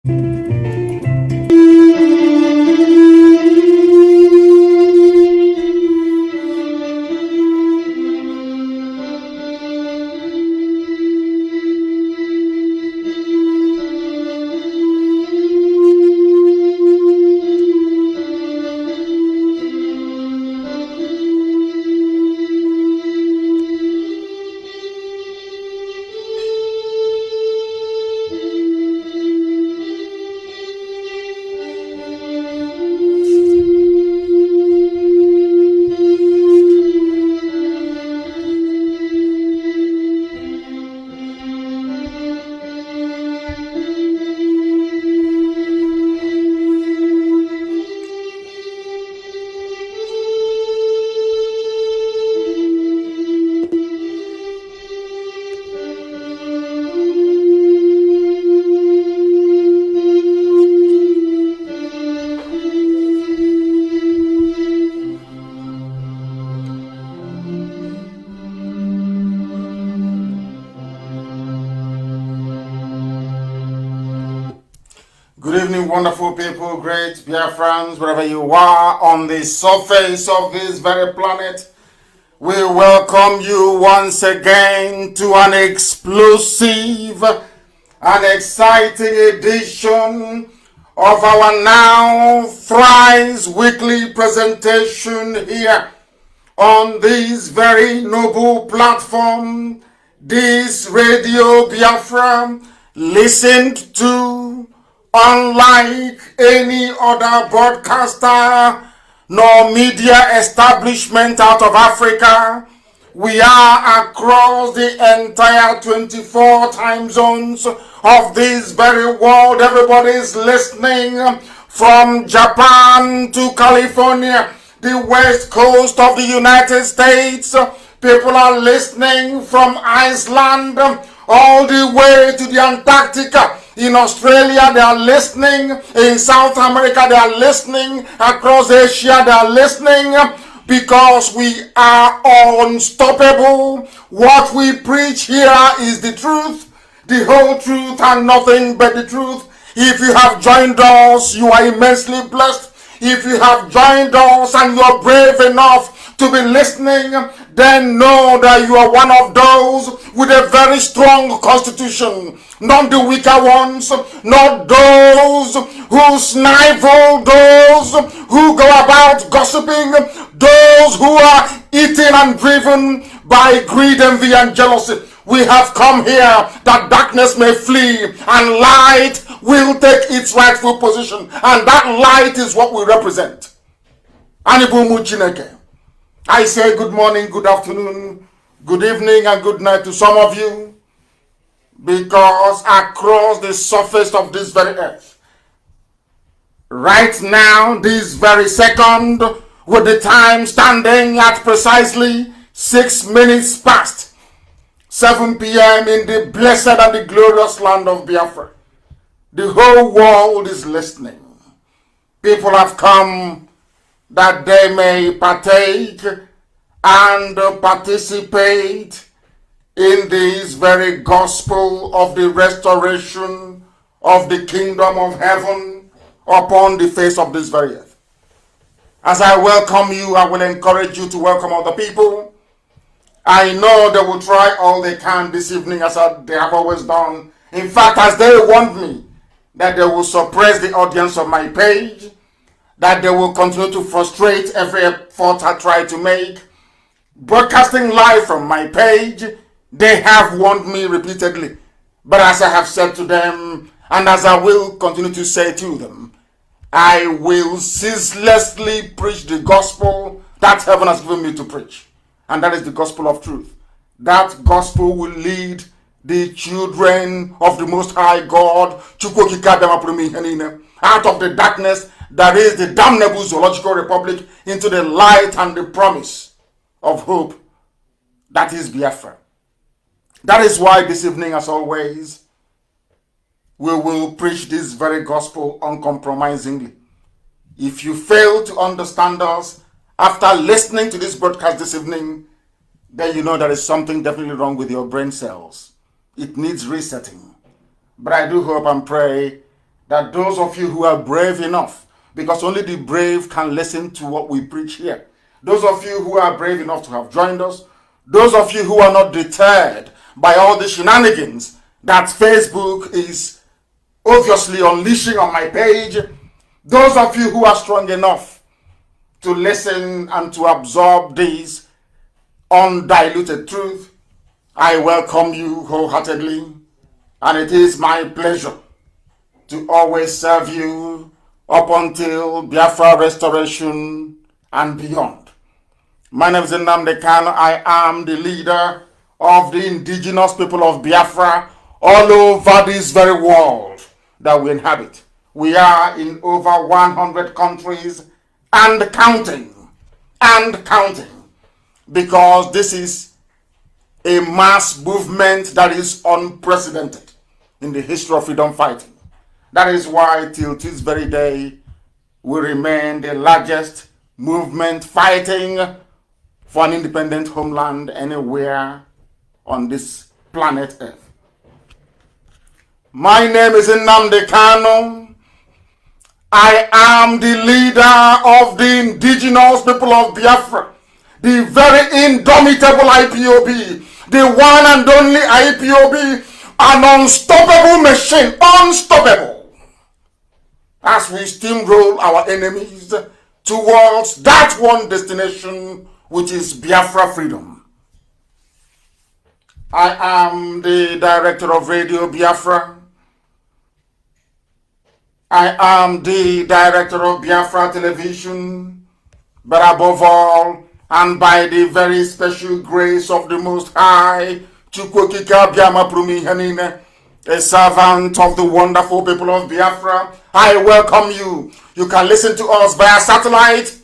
Good evening, wonderful people, great Biafrans, wherever you are on the surface of this very planet. We welcome you once again to an explosive and exciting edition of our now thrice weekly presentation here on this very noble platform, this Radio Biafra, listened to unlike any other broadcaster nor media establishment out of Africa. We are across the entire 24 time zones of this very world. Everybody is listening from Japan to California, the west coast of the United States. People are listening from Iceland all the way to the Antarctica. In Australia, they are listening. In South America, they are listening. Across Asia, they are listening. Because we are unstoppable. What we preach here is the truth, the whole truth, and nothing but the truth. If you have joined us, you are immensely blessed. If you have joined us and you are brave enough to be listening, then know that you are one of those with a very strong constitution. Not the weaker ones, not those who snivel, those who go about gossiping, those who are eaten and driven by greed, envy, and jealousy. We have come here that darkness may flee and light will take its rightful position. And that light is what we represent. Anibumu Chineke. I say good morning, good afternoon, good evening, and good night to some of you. Because across the surface of this very earth, right now, this very second, with the time standing at precisely 6 minutes past 7 p.m. in the blessed and the glorious land of Biafra, the whole world is listening. People have come that they may partake and participate in this very gospel of the restoration of the kingdom of heaven upon the face of this very earth. As I welcome you, I will encourage you to welcome other people. I know they will try all they can this evening, as they have always done. In fact, as they want me, that they will suppress the audience of my page, that they will continue to frustrate every effort I try to make. Broadcasting live from my page, they have warned me repeatedly. But as I have said to them, and as I will continue to say to them, I will ceaselessly preach the gospel that heaven has given me to preach. And that is the gospel of truth. That gospel will lead the children of the Most High God out of the darkness that is the damnable zoological republic into the light and the promise of hope that is Biafra. That is why this evening, as always, we will preach this very gospel uncompromisingly. If you fail to understand us after listening to this broadcast this evening, then you know there is something definitely wrong with your brain cells. It needs resetting. But I do hope and pray that those of you who are brave enough, because only the brave can listen to what we preach here, those of you who are brave enough to have joined us, those of you who are not deterred by all the shenanigans that Facebook is obviously unleashing on my page, those of you who are strong enough to listen and to absorb this undiluted truth, I welcome you wholeheartedly, and it is my pleasure to always serve you up until Biafra restoration and beyond. My name is Nnamdi Kanu. I am the leader of the Indigenous People of Biafra all over this very world that we inhabit. We are in over 100 countries and counting, because this is a mass movement that is unprecedented in the history of freedom fighting. That is why till this very day we remain the largest movement fighting for an independent homeland anywhere on this planet Earth. My name is Nnamdi Kanu. I am the leader of the Indigenous People of Biafra, the very indomitable IPOB, the one and only IPOB, an unstoppable machine, unstoppable, as we steamroll our enemies towards that one destination, which is Biafra freedom. I am the director of Radio Biafra. I am the director of Biafra Television, but above all, and by the very special grace of the Most High, Chukwokika Biama Prumi Hanine, a servant of the wonderful people of Biafra, I welcome you. You can listen to us via satellite.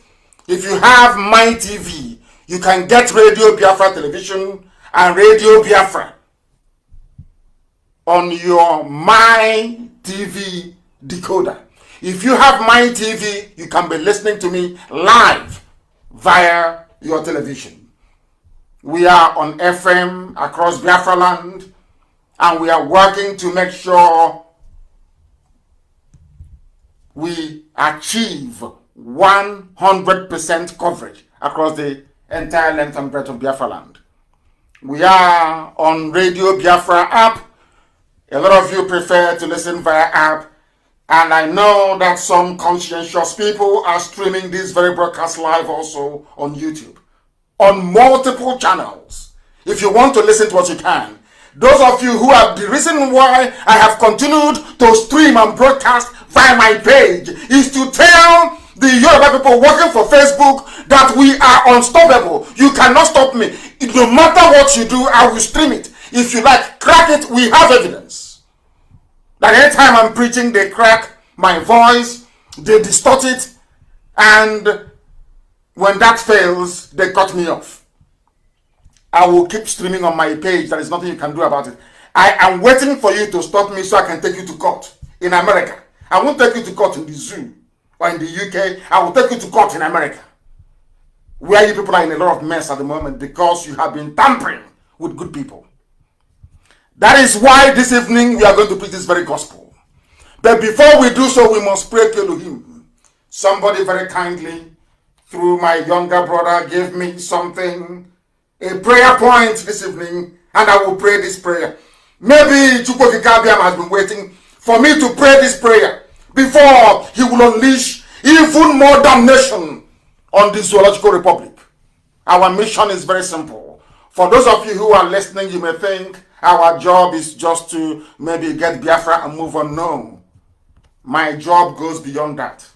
If you have My TV, you can get Radio Biafra Television and Radio Biafra on your My TV decoder. If you have My TV, you can be listening to me live via your television. We are on FM across Biafra land, and we are working to make sure we achieve 100% coverage across the entire length and breadth of Biafra land. We are on Radio Biafra app. A lot of you prefer to listen via app, and I know that some conscientious people are streaming this very broadcast live also on YouTube, on multiple channels. If you want to listen to what you can. Those of you who have the reason why I have continued to stream and broadcast via my page is to tell the Yoruba people working for Facebook that we are unstoppable. You cannot stop me. No matter what you do, I will stream it. If you like, crack it. We have evidence that anytime I'm preaching, they crack my voice, they distort it, and when that fails, they cut me off. I will keep streaming on my page. There is nothing you can do about it. I am waiting for you to stop me so I can take you to court in America. I won't take you to court in the zoo or in the UK. I will take you to court in America, where you people are in a lot of mess at the moment because you have been tampering with good people. That is why this evening we are going to preach this very gospel. But before we do so, we must pray to Elohim. Somebody very kindly, through my younger brother, gave me something, a prayer point this evening, and I will pray this prayer. Maybe Chukwokikabiam has been waiting for me to pray this prayer before he will unleash even more damnation on the Zoological Republic. Our mission is very simple. For those of you who are listening, you may think our job is just to maybe get Biafra and move on. No. My job goes beyond that.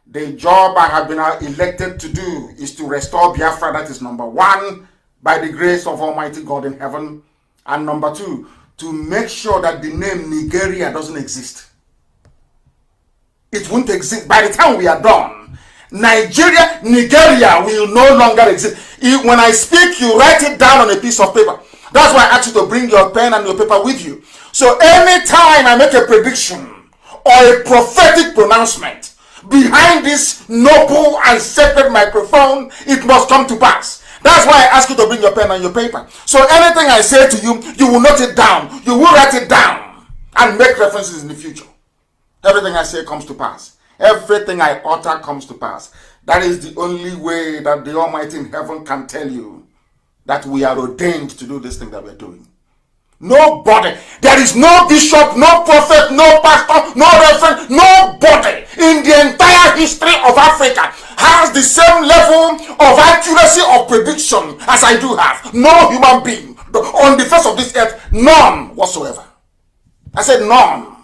The job I have been elected to do is to restore Biafra. That is number one, by the grace of Almighty God in heaven. And number two, to make sure that the name Nigeria doesn't exist. It won't exist. By the time we are done, Nigeria will no longer exist. When I speak, you write it down on a piece of paper. That's why I ask you to bring your pen and your paper with you. So anytime I make a prediction or a prophetic pronouncement behind this noble and sacred microphone, it must come to pass. That's why I ask you to bring your pen and your paper. So anything I say to you, you will note it down. You will write it down and make references in the future. Everything I say comes to pass. Everything I utter comes to pass. That is the only way that the Almighty in heaven can tell you that we are ordained to do this thing that we're doing. Nobody, there is no bishop, no prophet, no pastor, no reverend, nobody in the entire history of Africa has the same level of accuracy of prediction as I do have. No human being on the face of this earth, none whatsoever. I said none.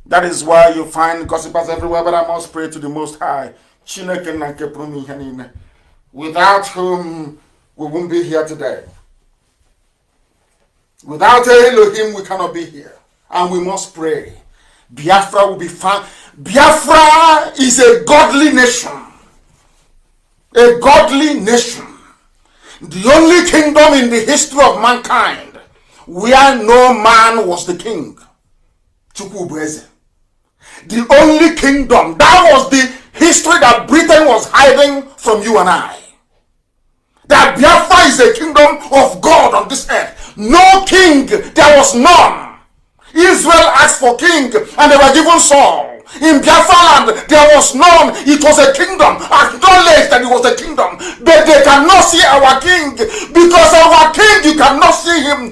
That is why you find gossipers everywhere, but I must pray to the Most High. Without whom we won't be here today. Without Elohim, we cannot be here. And we must pray. Biafra will be found. Biafra is a godly nation. A godly nation. The only kingdom in the history of mankind where no man was the king. Chukwubueze. The only kingdom. That was the history that Britain was hiding from you and I. That Biafra is a kingdom of God on this earth. No king, there was none. Israel asked for king and they were given Saul. In Biafra land, there was none. It was a kingdom. Acknowledge that it was a kingdom. But they cannot see our king. Because our king, you cannot see him.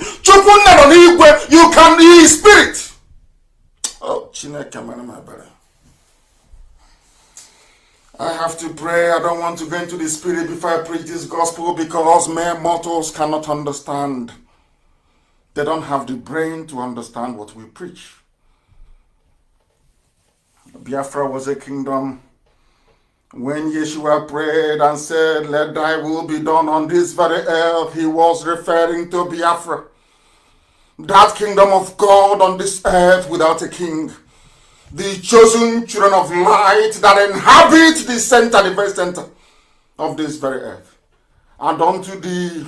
You can, he is spirit. Oh, Chineke, my brother. I have to pray. I don't want to go into the spirit before I preach this gospel because mere mortals cannot understand. They don't have the brain to understand what we preach. Biafra was a kingdom. When Yeshua prayed and said, "Let thy will be done on this very earth," he was referring to Biafra. That kingdom of God on this earth without a king. The chosen children of light that inhabit the center, the very center of this very earth. And unto the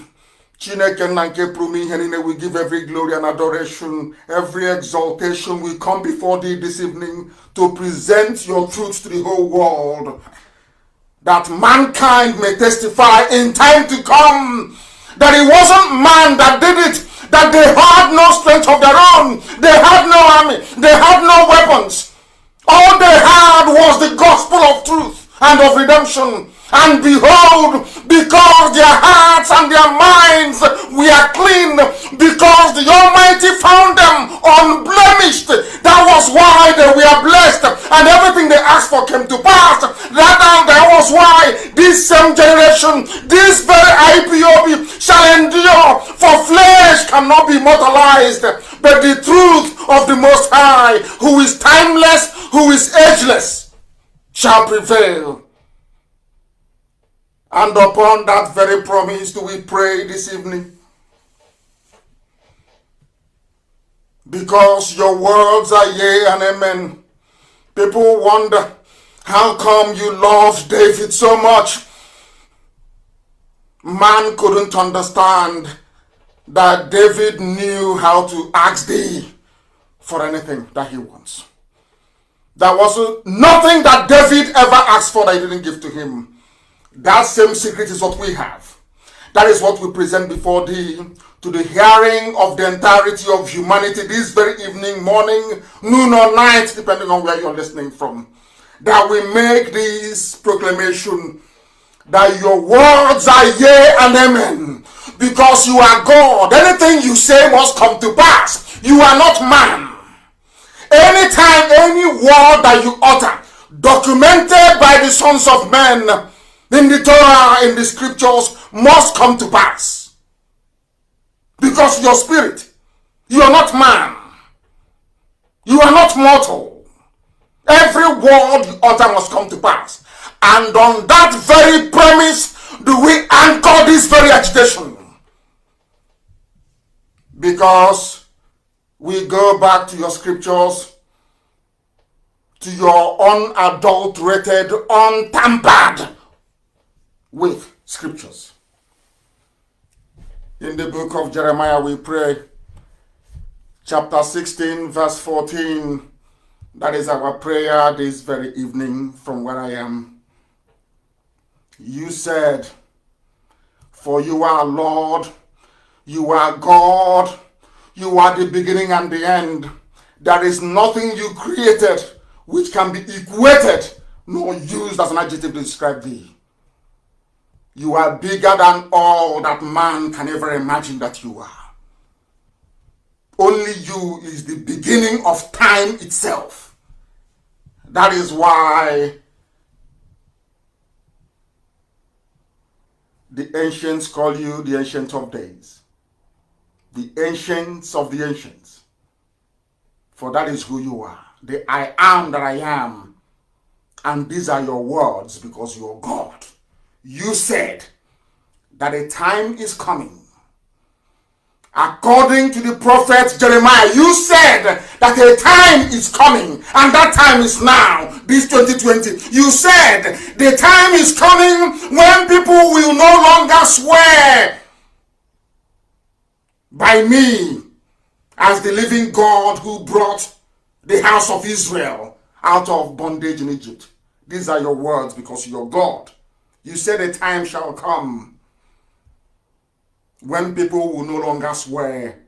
Chineke Nanke Prumi Henine, we give every glory and adoration, every exaltation. We come before thee this evening to present your truth to the whole world, that mankind may testify in time to come that it wasn't man that did it, that they had no strength of their own, they had no army, they had no weapons. All they had was the gospel of truth and of redemption. And behold, because their hearts and their minds were clean, because the Almighty found them unblemished, that was why they were blessed, and everything they asked for came to pass. That was why this same generation, this very IPOB shall endure, for flesh cannot be mortalized, but the truth of the Most High, who is timeless, who is ageless, shall prevail. And upon that very promise do we pray this evening. Because your words are yea and amen. People wonder, how come you loved David so much? Man couldn't understand that David knew how to ask thee for anything that he wants. There was nothing that David ever asked for that he didn't give to him. That same secret is what we have. That is what we present before thee to the hearing of the entirety of humanity this very evening, morning, noon or night, depending on where you're listening from. That we make this proclamation that your words are yea and amen. Because you are God. Anything you say must come to pass. You are not man. Anytime, any word that you utter, documented by the sons of men, in the Torah, in the scriptures, must come to pass. Because your spirit, you are not man. You are not mortal. Every word you utter must come to pass. And on that very premise do we anchor this very agitation. Because we go back to your scriptures, to your unadulterated, untampered with scriptures. In the book of Jeremiah we pray, chapter 16 verse 14. That is our prayer this very evening from where I am. You said, for you are Lord, you are God, you are the beginning and the end. There is nothing you created which can be equated nor used as an adjective to describe thee. You are bigger than all that man can ever imagine that you are. Only you is the beginning of time itself. That is why the ancients call you the Ancient of Days. The ancients of the ancients. For that is who you are. The I am that I am. And these are your words because you are God. You said that a time is coming. According to the prophet Jeremiah, you said that a time is coming, and that time is now, this 2020. You said the time is coming when people will no longer swear by me as the living God who brought the house of Israel out of bondage in Egypt. These are your words because you're God. You said a time shall come when people will no longer swear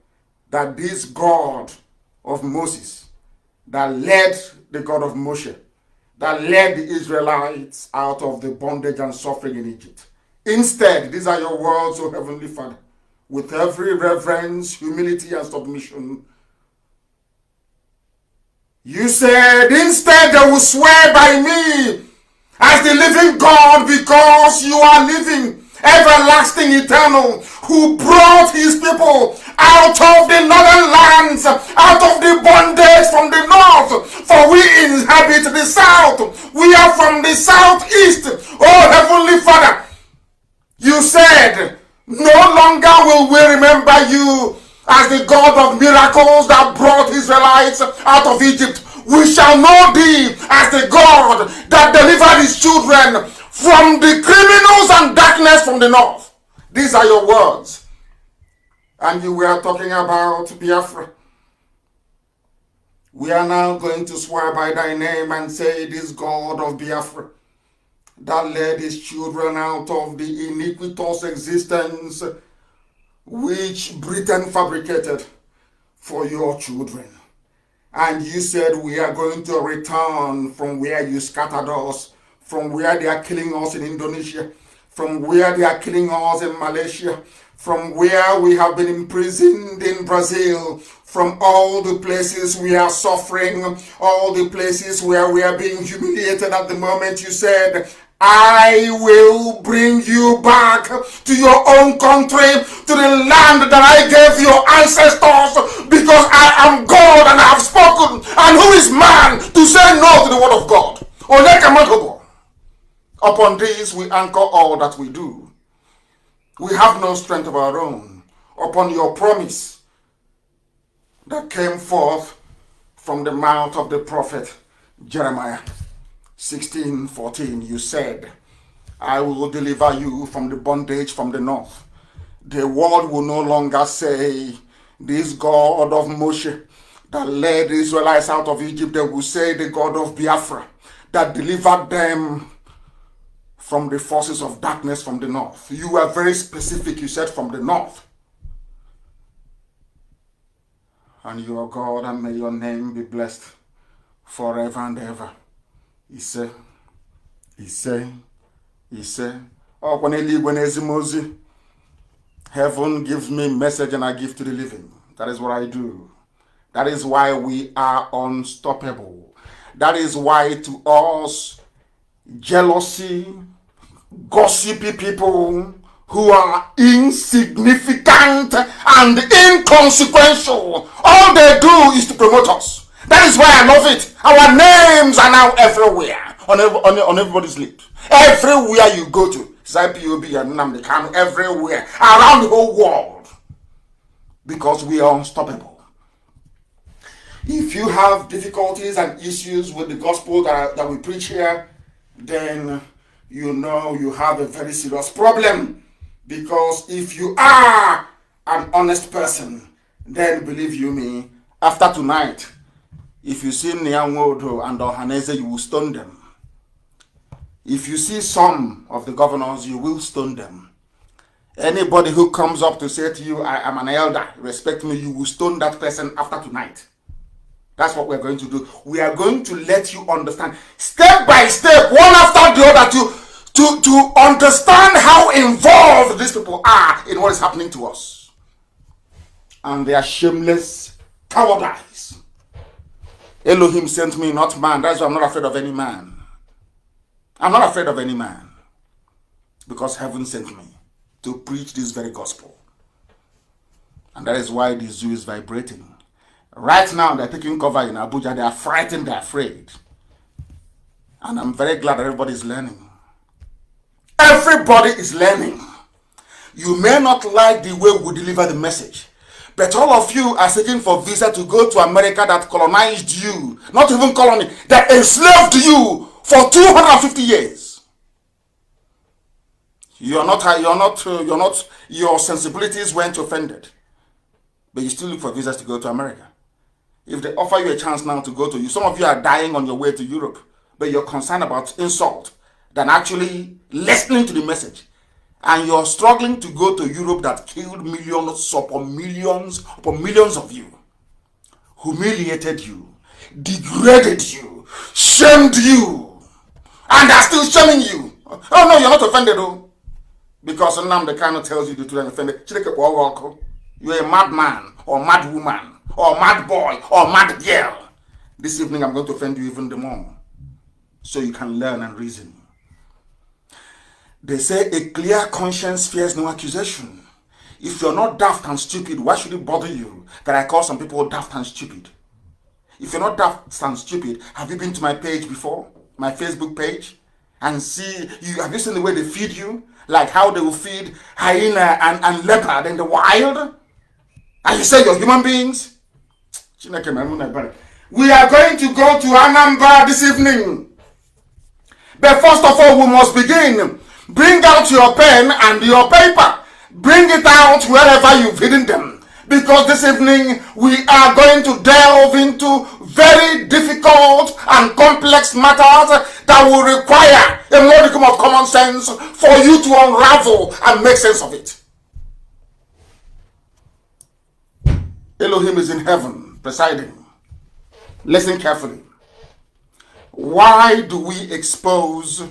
that this God of Moses, that led the God of Moshe, that led the Israelites out of the bondage and suffering in Egypt. Instead, these are your words, O Heavenly Father, with every reverence, humility, and submission. You said, instead they will swear by me as the living God because you are living, everlasting, eternal, who brought his people out of the northern lands, out of the bondage from the north, for we inhabit the south. We are from the southeast. Oh, Heavenly Father, you said, no longer will we remember you as the God of miracles that brought Israelites out of Egypt. We shall know thee as the God that delivered his children from the criminals and darkness from the north. These are your words. And you were talking about Biafra. We are now going to swear by thy name and say, this God of Biafra that led his children out of the iniquitous existence which Britain fabricated for your children. And you said we are going to return from where you scattered us, from where they are killing us in Indonesia, from where they are killing us in Malaysia, from where we have been imprisoned in Brazil, from all the places we are suffering, all the places where we are being humiliated at the moment. You said, I will bring you back to your own country, to the land that I gave your ancestors, because I am God and I have spoken. And who is man to say no to the word of God? Upon this we anchor all that we do. We have no strength of our own. Upon your promise that came forth from the mouth of the prophet Jeremiah 16:14, you said, I will deliver you from the bondage from the north. The world will no longer say, this God of Moshe that led the Israelites out of Egypt. They will say, the God of Biafra that delivered them from the forces of darkness from the north. You were very specific. You said from the north. And you are God, and may your name be blessed forever and ever. He said, oh, when heaven gives me message and I give to the living. That is what I do. That is why we are unstoppable. That is why to us, jealousy, gossipy people who are insignificant and inconsequential, all they do is to promote us. That is why I love it. Our names are now everywhere, on everybody's lips. Everywhere you go to, it's IPOB and Nnamdi Kanu, everywhere, around the whole world. Because we are unstoppable. If you have difficulties and issues with the gospel that we preach here, then you know you have a very serious problem. Because if you are an honest person, then believe you me, after tonight, if you see Nyanwodo and Ohaneze, you will stone them. If you see some of the governors, you will stone them. Anybody who comes up to say to you, I am an elder, respect me, you will stone that person after tonight. That's what we're going to do. We are going to let you understand step by step, one after the other, to understand how involved these people are in what is happening to us. And they are shameless cowardice. Elohim sent me, not man. That's why I'm not afraid of any man. I'm not afraid of any man. Because heaven sent me to preach this very gospel. And that is why the zoo is vibrating. Right now, they're taking cover in Abuja. They are frightened, they're afraid. And I'm very glad that everybody is learning. Everybody is learning. You may not like the way we deliver the message, but all of you are seeking for visa to go to America that colonized you. Not even colony, that enslaved you for 250 years. Your sensibilities weren't offended. But you still look for visas to go to America. If they offer you a chance now to go to you, some of you are dying on your way to Europe, but you're concerned about insult than actually listening to the message. And you're struggling to go to Europe that killed millions upon millions of you, humiliated you, degraded you, shamed you, and are still shaming you. Oh no, you're not offended though. Because Nnamdi Kanu tells you to do offended. You're a madman or mad woman or mad boy or mad girl. This evening I'm going to offend you even the more, so you can learn and reason. They say a clear conscience fears no accusation. If you're not daft and stupid, why should it bother you that I call some people daft and stupid? If you're not daft and stupid, have you been to my page before? My Facebook page? And have you seen the way they feed you? Like how they will feed hyena and leopard in the wild? And you say you're human beings? We are going to go to Anambra this evening. But first of all, we must begin. Bring out your pen and your paper. Bring it out wherever you've hidden them. Because this evening, we are going to delve into very difficult and complex matters that will require a modicum of common sense for you to unravel and make sense of it. Elohim is in heaven, presiding. Listen carefully. Why do we expose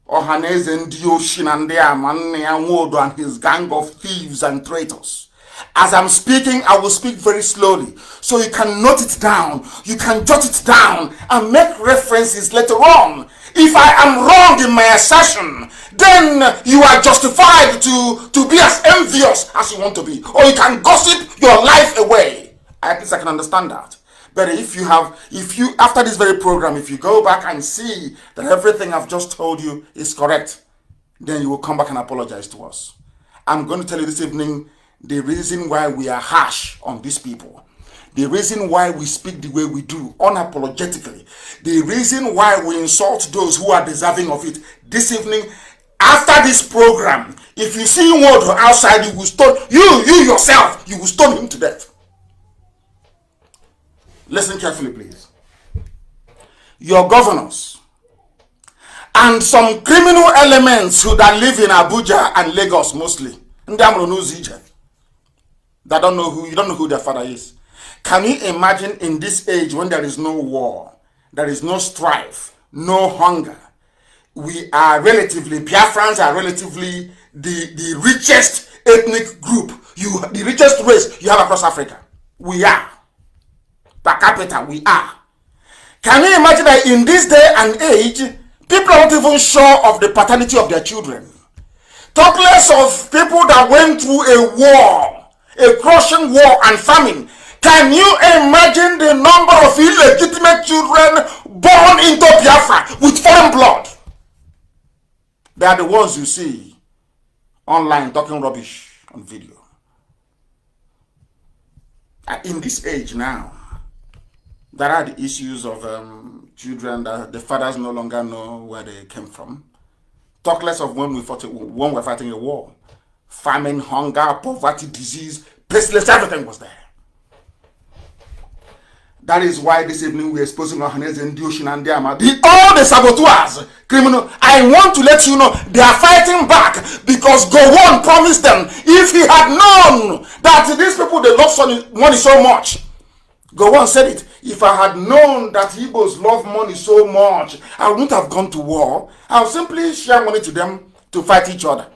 Ohaneze Nnamdi and his gang of thieves and traitors? As I'm speaking, I will speak very slowly, so you can note it down, you can jot it down, and make references later on. If I am wrong in my assertion, then you are justified to be as envious as you want to be, or you can gossip your life away. At least I can understand that. But if you after this very program, if you go back and see that everything I've just told you is correct, then you will come back and apologize to us. I'm going to tell you this evening the reason why we are harsh on these people. The reason why we speak the way we do, unapologetically. The reason why we insult those who are deserving of it. This evening, after this program, if you see Nwodo outside, you will stone, you yourself, you will stone him to death. Listen carefully, please. Your governors and some criminal elements who that live in Abuja and Lagos mostly, that don't know you don't know who their father is. Can you imagine in this age when there is no war, there is no strife, no hunger? We are Biafrans are relatively the richest ethnic group, the richest race you have across Africa. We are. Per capita, we are. Can you imagine that in this day and age, people are not even sure of the paternity of their children? Talk less of people that went through a war, a crushing war and famine. Can you imagine the number of illegitimate children born into Biafra with foreign blood? They are the ones you see online talking rubbish on video. In this age now, there are the issues of children that the fathers no longer know where they came from. Talk less of when we're fighting a war. Famine, hunger, poverty, disease, pestilence, everything was there. That is why this evening we're exposing Ohaneze Nnamdi all the saboteurs, criminal. I want to let you know they are fighting back because Gowon promised them if he had known that these people they love money so much. Gowon said it. If I had known that Igbos love money so much, I wouldn't have gone to war. I would simply share money to them to fight each other.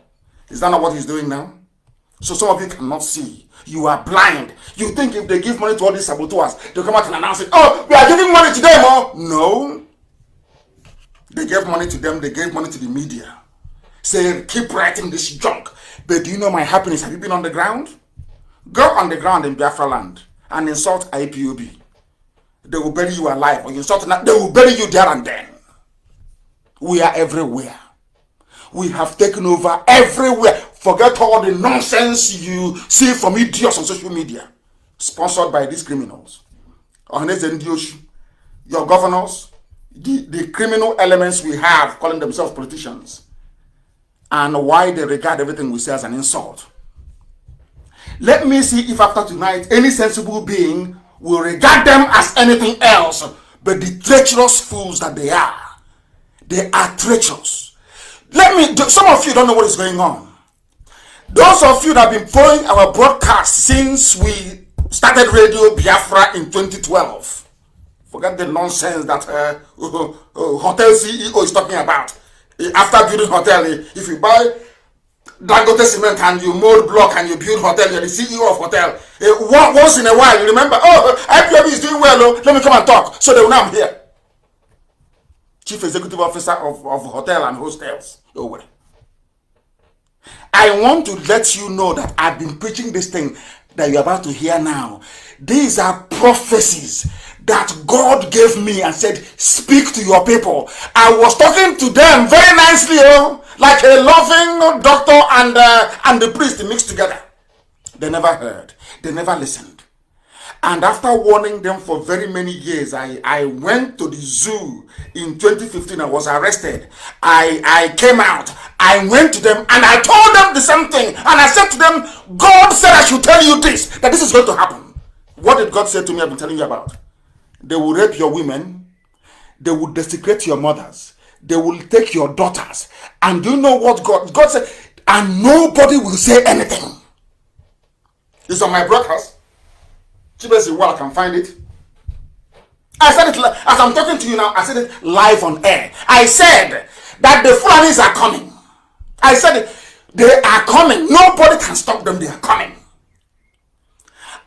Is that not what he's doing now? So some of you cannot see. You are blind. You think if they give money to all these saboteurs, they'll come out and announce it. Oh, we are giving money to them. Oh, no. They gave money to them. They gave money to the media. Say, keep writing this junk. But do you know my happiness? Have you been on the ground? Go on the ground in Biafra land and insult IPOB. They will bury you alive. Or you insult them, they will bury you there and then. We are everywhere. We have taken over everywhere. Forget all the nonsense you see from idiots on social media. Sponsored by these criminals. Your governors, the criminal elements we have calling themselves politicians. And why they regard everything we say as an insult. Let me see if after tonight any sensible being will regard them as anything else but the treacherous fools that they are. They are treacherous. Some of you don't know what is going on. Those of you that have been following our broadcast since we started Radio Biafra in 2012, forget the nonsense that hotel CEO is talking about. After building hotel, if you buy Dangote cement and you mold block and you build hotel, you're the CEO of hotel. Once in a while, you remember, oh, IPOB is doing well, oh, let me come and talk. So they will now here. Chief Executive Officer of hotel and hostels. Oh, well. I want to let you know that I've been preaching this thing that you're about to hear now. These are prophecies that God gave me and said, speak to your people. I was talking to them very nicely, like a loving doctor and the priest mixed together. They never heard. They never listened. And after warning them for very many years, I went to the zoo in 2015. I was arrested. I came out. I went to them and I told them the same thing. And I said to them, God said I should tell you this, that this is going to happen. What did God say to me? I've been telling you about. They will rape your women. They will desecrate your mothers. They will take your daughters. And do you know what God said? And nobody will say anything. It's on my broadcast. Well, I can find it. I said it as I'm talking to you now. I said it live on air. I said that the Fulanis are coming. I said it, they are coming. Nobody can stop them. They are coming.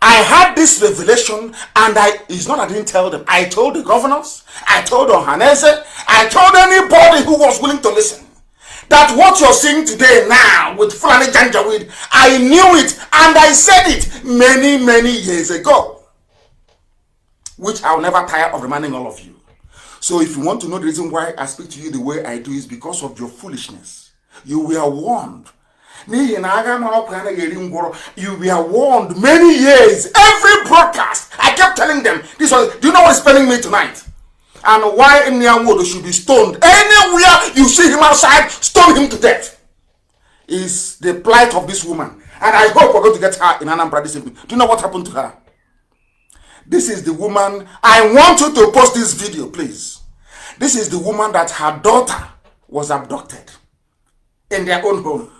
I had this revelation, and it's not I didn't tell them. I told the governors, I told Ohanese, I told anybody who was willing to listen, that what you're seeing today now with Fulani Janjaweed, I knew it, and I said it many, many years ago, which I'll never tire of reminding all of you. So if you want to know the reason why I speak to you the way I do, is because of your foolishness. You were warned. You were warned many years. Every broadcast, I kept telling them, this was, do you know what is spelling me tonight? And why Nyanwodo should be stoned. Anywhere you see him outside, stone him to death. Is the plight of this woman. And I hope we're going to get her in Anambra this evening. Do you know what happened to her? This is the woman. I want you to post this video, please. This is the woman that her daughter was abducted in their own home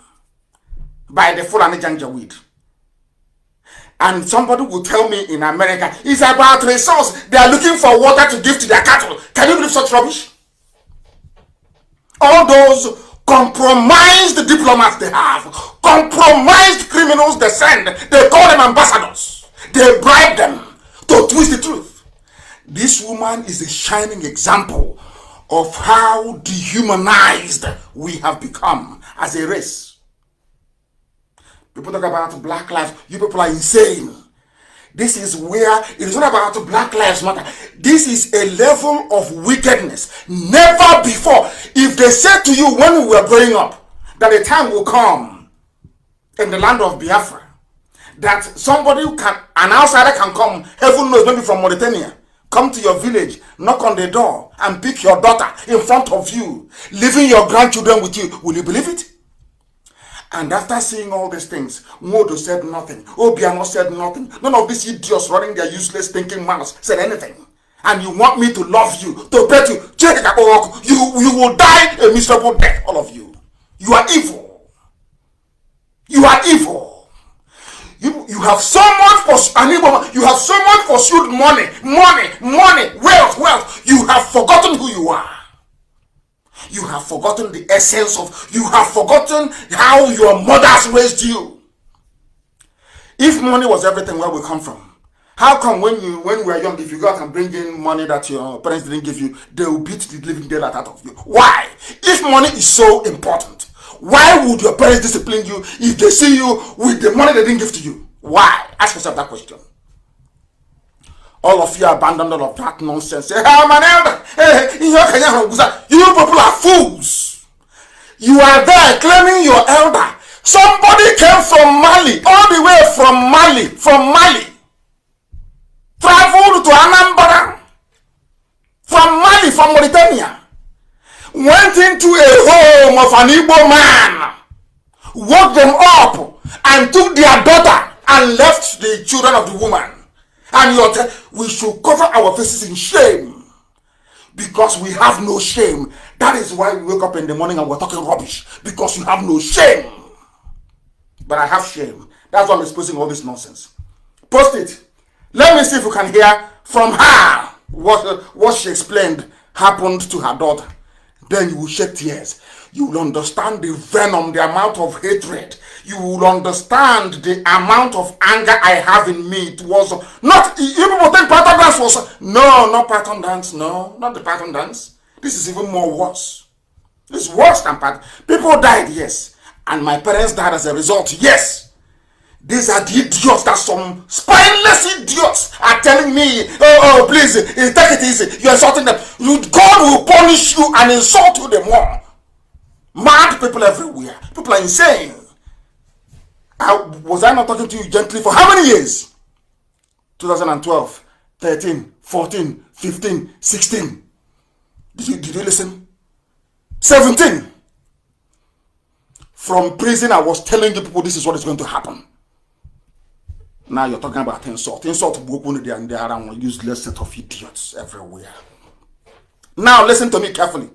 by the Fulani Janjaweed. And somebody will tell me in America, it's about resource. They are looking for water to give to their cattle. Can you believe such rubbish? All those compromised diplomats they have, compromised criminals they send, they call them ambassadors. They bribe them to twist the truth. This woman is a shining example of how dehumanized we have become as a race. People talk about Black lives. You people are insane. This is where it is not about Black Lives Matter. This is a level of wickedness never before. If they said to you when we were growing up that a time will come in the land of Biafra that somebody can, an outsider can come, heaven knows, maybe from Mauritania, come to your village, knock on the door and pick your daughter in front of you, leaving your grandchildren with you, will you believe it? And after seeing all these things, Modo said nothing. Obiano said nothing. None of these idiots running their useless thinking mouths said anything. And you want me to love you, to bet you, you will die a miserable death, all of you. You are evil. You are evil. You have so much you have so much pursued money, wealth. You have forgotten who you are. You have forgotten the essence of, you have forgotten how your mothers raised you. If money was everything, where we come from? How come when we were young, if you go out and bring in money that your parents didn't give you, they will beat the living daylight out of you? Why? If money is so important, why would your parents discipline you if they see you with the money they didn't give to you? Why? Ask yourself that question. All of you abandoned all of that nonsense. Say, hey, I'm an elder. Hey, you people are fools. You are there claiming you're elder. Somebody came from Mali, all the way from Mali. Traveled to Anambra, from Mali, from Mauritania. Went into a home of an Igbo man, woke them up, and took their daughter and left the children of the woman. And we should cover our faces in shame because we have no shame. That is why we wake up in the morning and we're talking rubbish, because you have no shame. But I have shame. That's why I'm exposing all this nonsense. Post it. Let me see if you can hear from her what she explained happened to her daughter. Then you will shed tears. You will understand the venom, the amount of hatred. You will understand the amount of anger I have in me towards, not, you people think pattern dance was, no, not pattern dance, no, not the pattern dance. This is even more worse. It's worse than pattern. People died, yes. And my parents died as a result, yes. These are the idiots that some spineless idiots are telling me, oh, please, take it easy. You're insulting them. God will punish you and insult you the more. Mad people everywhere. People are insane. Was I not talking to you gently for how many years? 2012, 13, 14, 15, 16. Did you listen? 17. From prison, I was telling you people this is what is going to happen. Now you're talking about insult. Insult and there are useless set of idiots everywhere. Now listen to me carefully.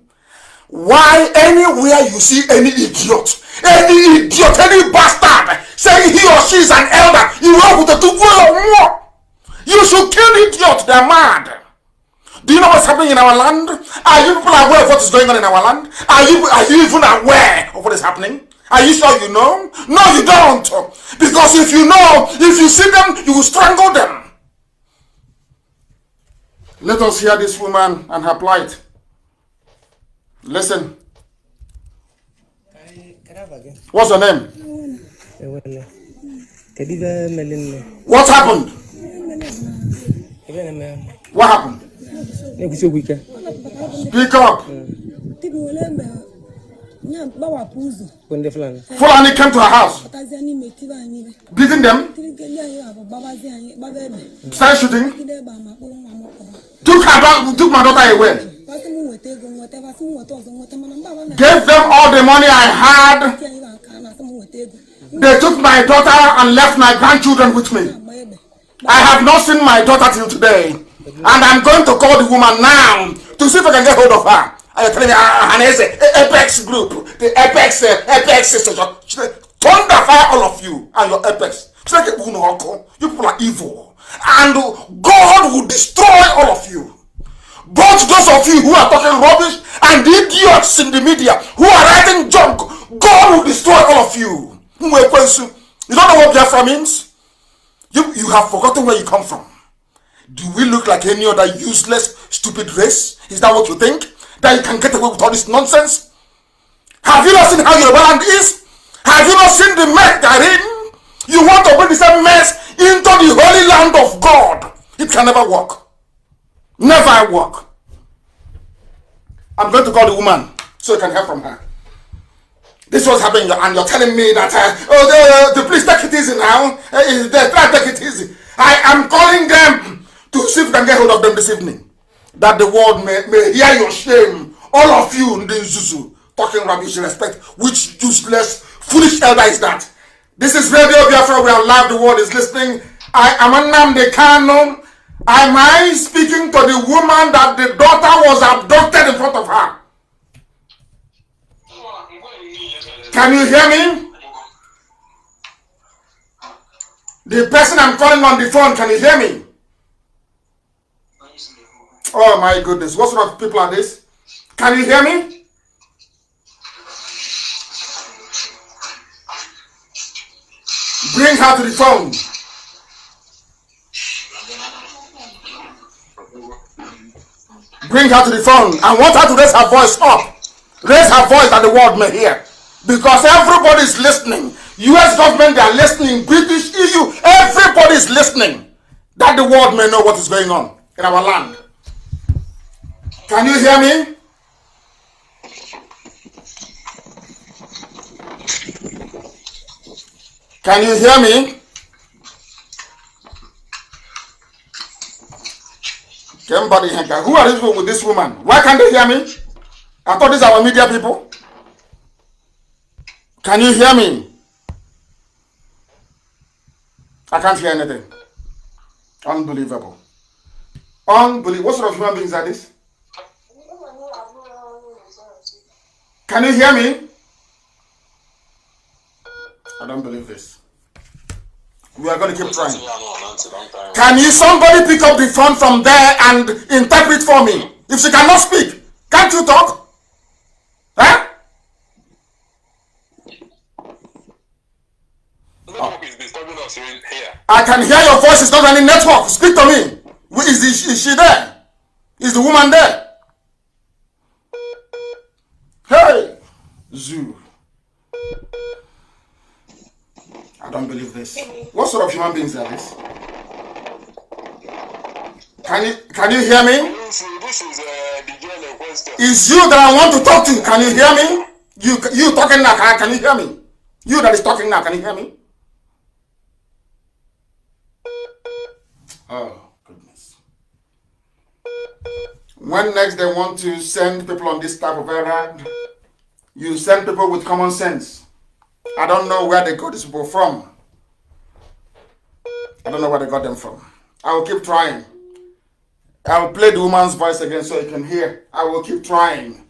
Why anywhere you see any idiot, any bastard saying he or she is an elder, you walk with a 2 or more. You should kill the idiot. They're mad. Do you know what's happening in our land? Are you people aware of what is going on in our land? Are you even aware of what is happening? Are you sure you know? No, you don't. Because if you know, if you see them, you will strangle them. Let us hear this woman and her plight. Listen. What's her name? What happened? What happened? Speak up. Fulani came to her house, beating them, started shooting, took my daughter away, gave them all the money I had. They took my daughter and left my grandchildren with me. I have not seen my daughter till today, and I'm going to call the woman now to see if I can get hold of her. Are you telling me an Apex group, the Apex sisters, thunderfire all of you and your Apex. You people are evil, and God will destroy all of you. Both those of you who are talking rubbish and the idiots in the media who are writing junk, God will destroy all of you. You don't know what Biafra means? You have forgotten where you come from. Do we look like any other useless, stupid race? Is that what you think? That you can get away with all this nonsense? Have you not seen how your land is? Have you not seen the mess therein? You want to bring the same mess into the holy land of God. It can never work. Never work. I'm going to call the woman so you can hear from her. This was happening and you're telling me that, please take it easy now. Try to take it easy. I am calling them to see if we can get hold of them this evening. That the world may hear your shame. All of you in the Zuzu talking rubbish, respect. Which useless, foolish elder is that? This is Radio Biafra. We are live. The world is listening. I am Nnamdi Kanu. Am I speaking to the woman that the daughter was abducted in front of her? Can you hear me? The person I'm calling on the phone, can you hear me? Oh my goodness, what sort of people are this? Can you hear me? Bring her to the phone. Bring her to the phone. I want her to raise her voice up. Raise her voice that the world may hear. Because everybody is listening. US government, they are listening. British, EU, everybody is listening. That the world may know what is going on in our land. Can you hear me? Can you hear me? Who are these people with this woman? Why can't they hear me? I thought these are our media people. Can you hear me? I can't hear anything. Unbelievable. Unbelievable. What sort of human beings are these? Can you hear me? I don't believe this. We are going to keep trying. Can you somebody pick up the phone from there and interpret for me? If she cannot speak, can't you talk? Huh? Network is disturbing us here. I can hear your voice. It's not any network. Speak to me. Is she there? Is the woman there? Hey! Zoo. I don't believe this. What sort of human beings are this? Can you hear me? This is the girl in question. It's you that I want to talk to. Can you hear me? You talking now? Can you hear me? You that is talking now. Can you hear me? Oh goodness. When next they want to send people on this type of errand, you send people with common sense. I don't know where they got these people from. I don't know where they got them from. I will keep trying. I will play the woman's voice again so you can hear. I will keep trying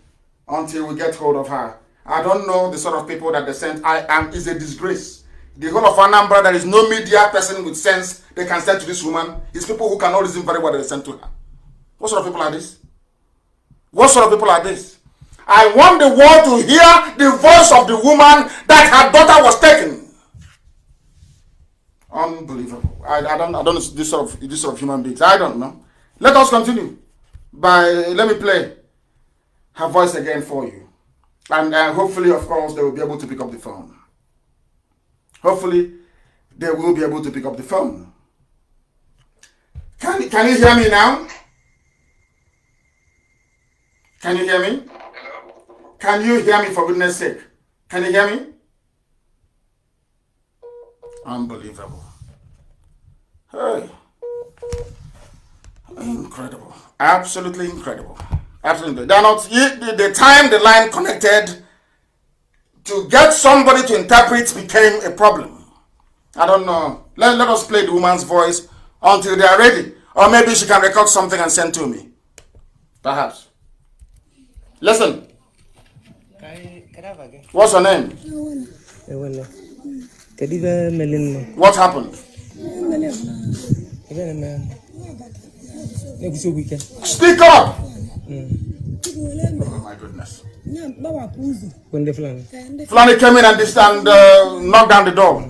until we get hold of her. I don't know the sort of people that they sent. Is a disgrace. The whole of Anambra, there is no media person with sense they can send to this woman. It's people who cannot reason very well that they send to her. What sort of people are this? What sort of people are this? I want the world to hear the voice of the woman that her daughter was taken. Unbelievable. I don't know this sort of human beings. I don't know. Let us continue. Let me play her voice again for you. And hopefully, of course, they will be able to pick up the phone. Hopefully, they will be able to pick up the phone. Can you hear me now? Can you hear me? Can you hear me, for goodness sake? Can you hear me? Unbelievable. Hey. Incredible. Absolutely incredible. Absolutely. They're not, the time the line connected, to get somebody to interpret became a problem. I don't know. Let us play the woman's voice until they are ready. Or maybe she can record something and send to me. Perhaps. Listen. What's her name? What happened? Speak up! Oh my goodness. Flani came in and knocked down the door.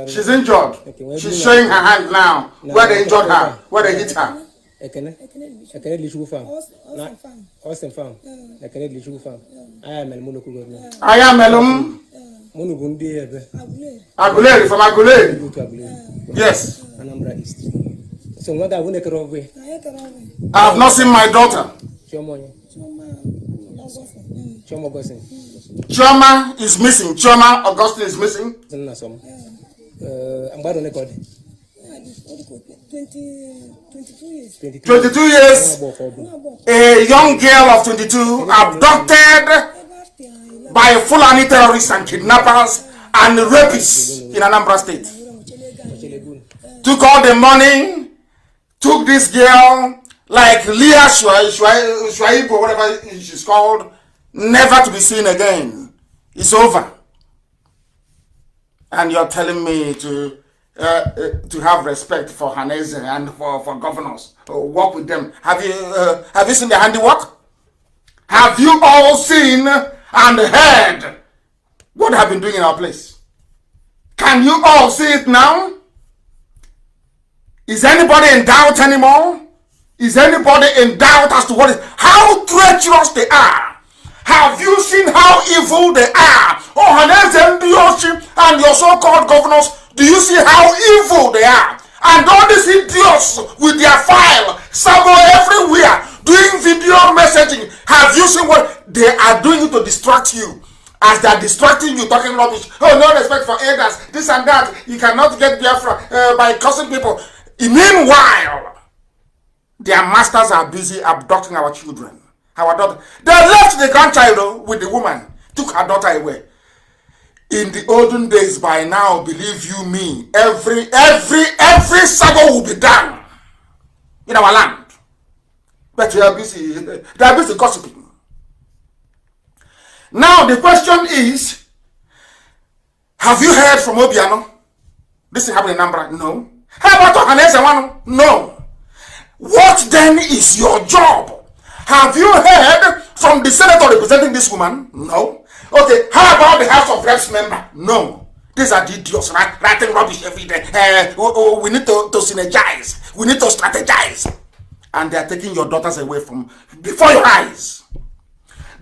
She's injured. She's showing her hand now where they injured her, where they hit her. I am Elum. Aguleri from Aguleri. Yes. I have not seen my daughter. Choma is missing. Choma Augustine is missing. 22 years. A young girl of 22 abducted by Fulani terrorists and kidnappers and rapists in Anambra State. Took all the money, took this girl like Leah Shuaib or whatever she's called, never to be seen again. It's over. And you're telling me to have respect for Hanese and for governors, work with them. Have you seen their handiwork? Have you all seen and heard what they have been doing in our place? Can you all see it now? Is anybody in doubt anymore? Is anybody in doubt as to how treacherous they are? Have you seen how evil they are? Oh, Hanese and your so-called governors, do you see how evil they are? And all these idiots with their file, Sabo everywhere, doing video messaging. Have you seen what they are doing to distract you? As they are distracting you, talking rubbish. Oh, no respect for elders, this and that. You cannot get Biafra by cursing people. Meanwhile, their masters are busy abducting our children. Our daughter. They left the grandchild with the woman, took her daughter away. In the olden days, by now, believe you me, every Sabo will be done in our land. But they are busy gossiping. Now the question is, have you heard from Obiano? This is happening in Nambra? No. How about Hanese? No. What then is your job? Have you heard from the senator representing this woman? No. Okay, how about the House of Reps member? No. These are the idiots writing rubbish every day. We need to synergize. We need to strategize. And they are taking your daughters away from before your eyes.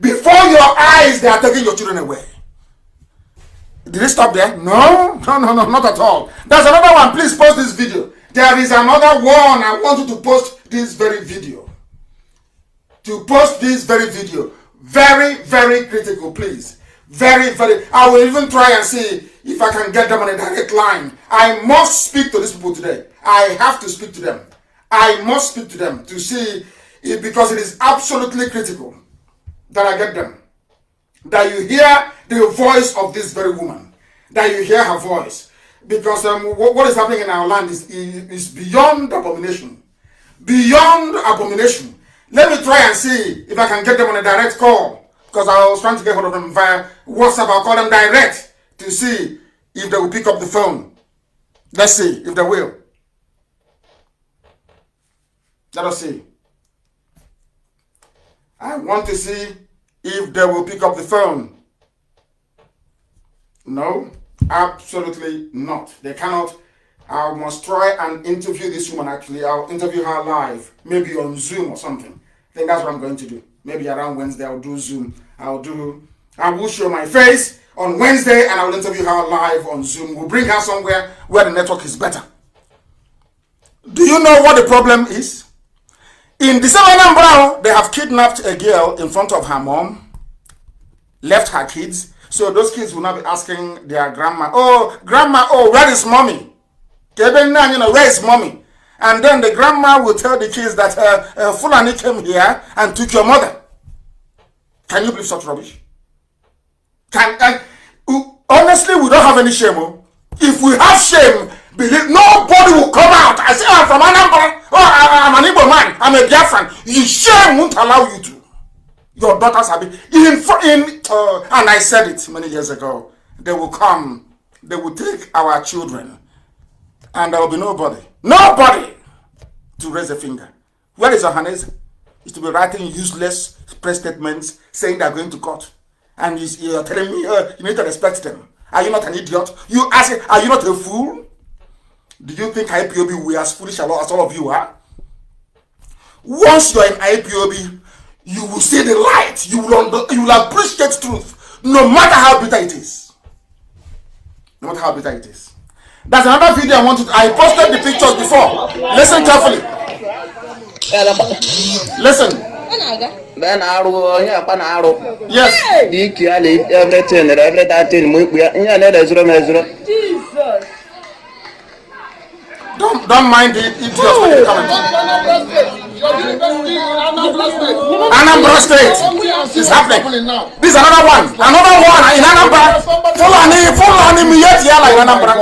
Before your eyes, they are taking your children away. Did it stop there? No, not at all. There's another one. Please post this video. There is another one. I want you to post this very video. Very, very critical, please. Very, very. I will even try and see if I can get them on a direct line. I must speak to these people today. I have to speak to them. I must speak to them to see it, because it is absolutely critical that I get them. That you hear the voice of this very woman. That you hear her voice. Because what is happening in our land is beyond abomination. Beyond abomination. Let me try and see if I can get them on a direct call. Because I was trying to get hold of them via WhatsApp. I'll call them direct to see if they will pick up the phone. Let's see if they will. Let us see. I want to see if they will pick up the phone. No, absolutely not. They cannot. I must try and interview this woman actually. I'll interview her live, maybe on Zoom or something. I think that's what I'm going to do. Maybe around Wednesday I'll do Zoom. I will show my face on Wednesday and I will interview her live on Zoom. We'll bring her somewhere where the network is better. Do you know what the problem is? In December Anambra, they have kidnapped a girl in front of her mom, left her kids. So those kids will now be asking their grandma, oh, grandma, oh, where is mommy? Where is mommy? And then the grandma will tell the kids that Fulani came here and took your mother. Can you believe such rubbish? Honestly, we don't have any shame. Oh. If we have shame, believe nobody will come out. I say, I'm from Anambra. Oh, I'm an Igbo man. I'm a Biafran. Your shame won't allow you to. Your daughters have been and I said it many years ago. They will come. They will take our children. And there will be nobody to raise a finger. Where is Hanese? Is to be writing useless press statements saying they're going to court. And you're telling me you need to respect them. Are you not an idiot? You ask, are you not a fool? Do you think IPOB will be as foolish as all of you are? Once you're in IPOB, you will see the light. You will appreciate truth, no matter how bitter it is. No matter how bitter it is. That's another video I posted the pictures before. Listen carefully. Listen. Then Aru, yeah, Pan Aru. Yes. Everything, Jesus. Don't mind it. It's your speaking comment. Anambra State is happening. This is another one. Another one in Anambra. Fulani Miyetiala in Anambra.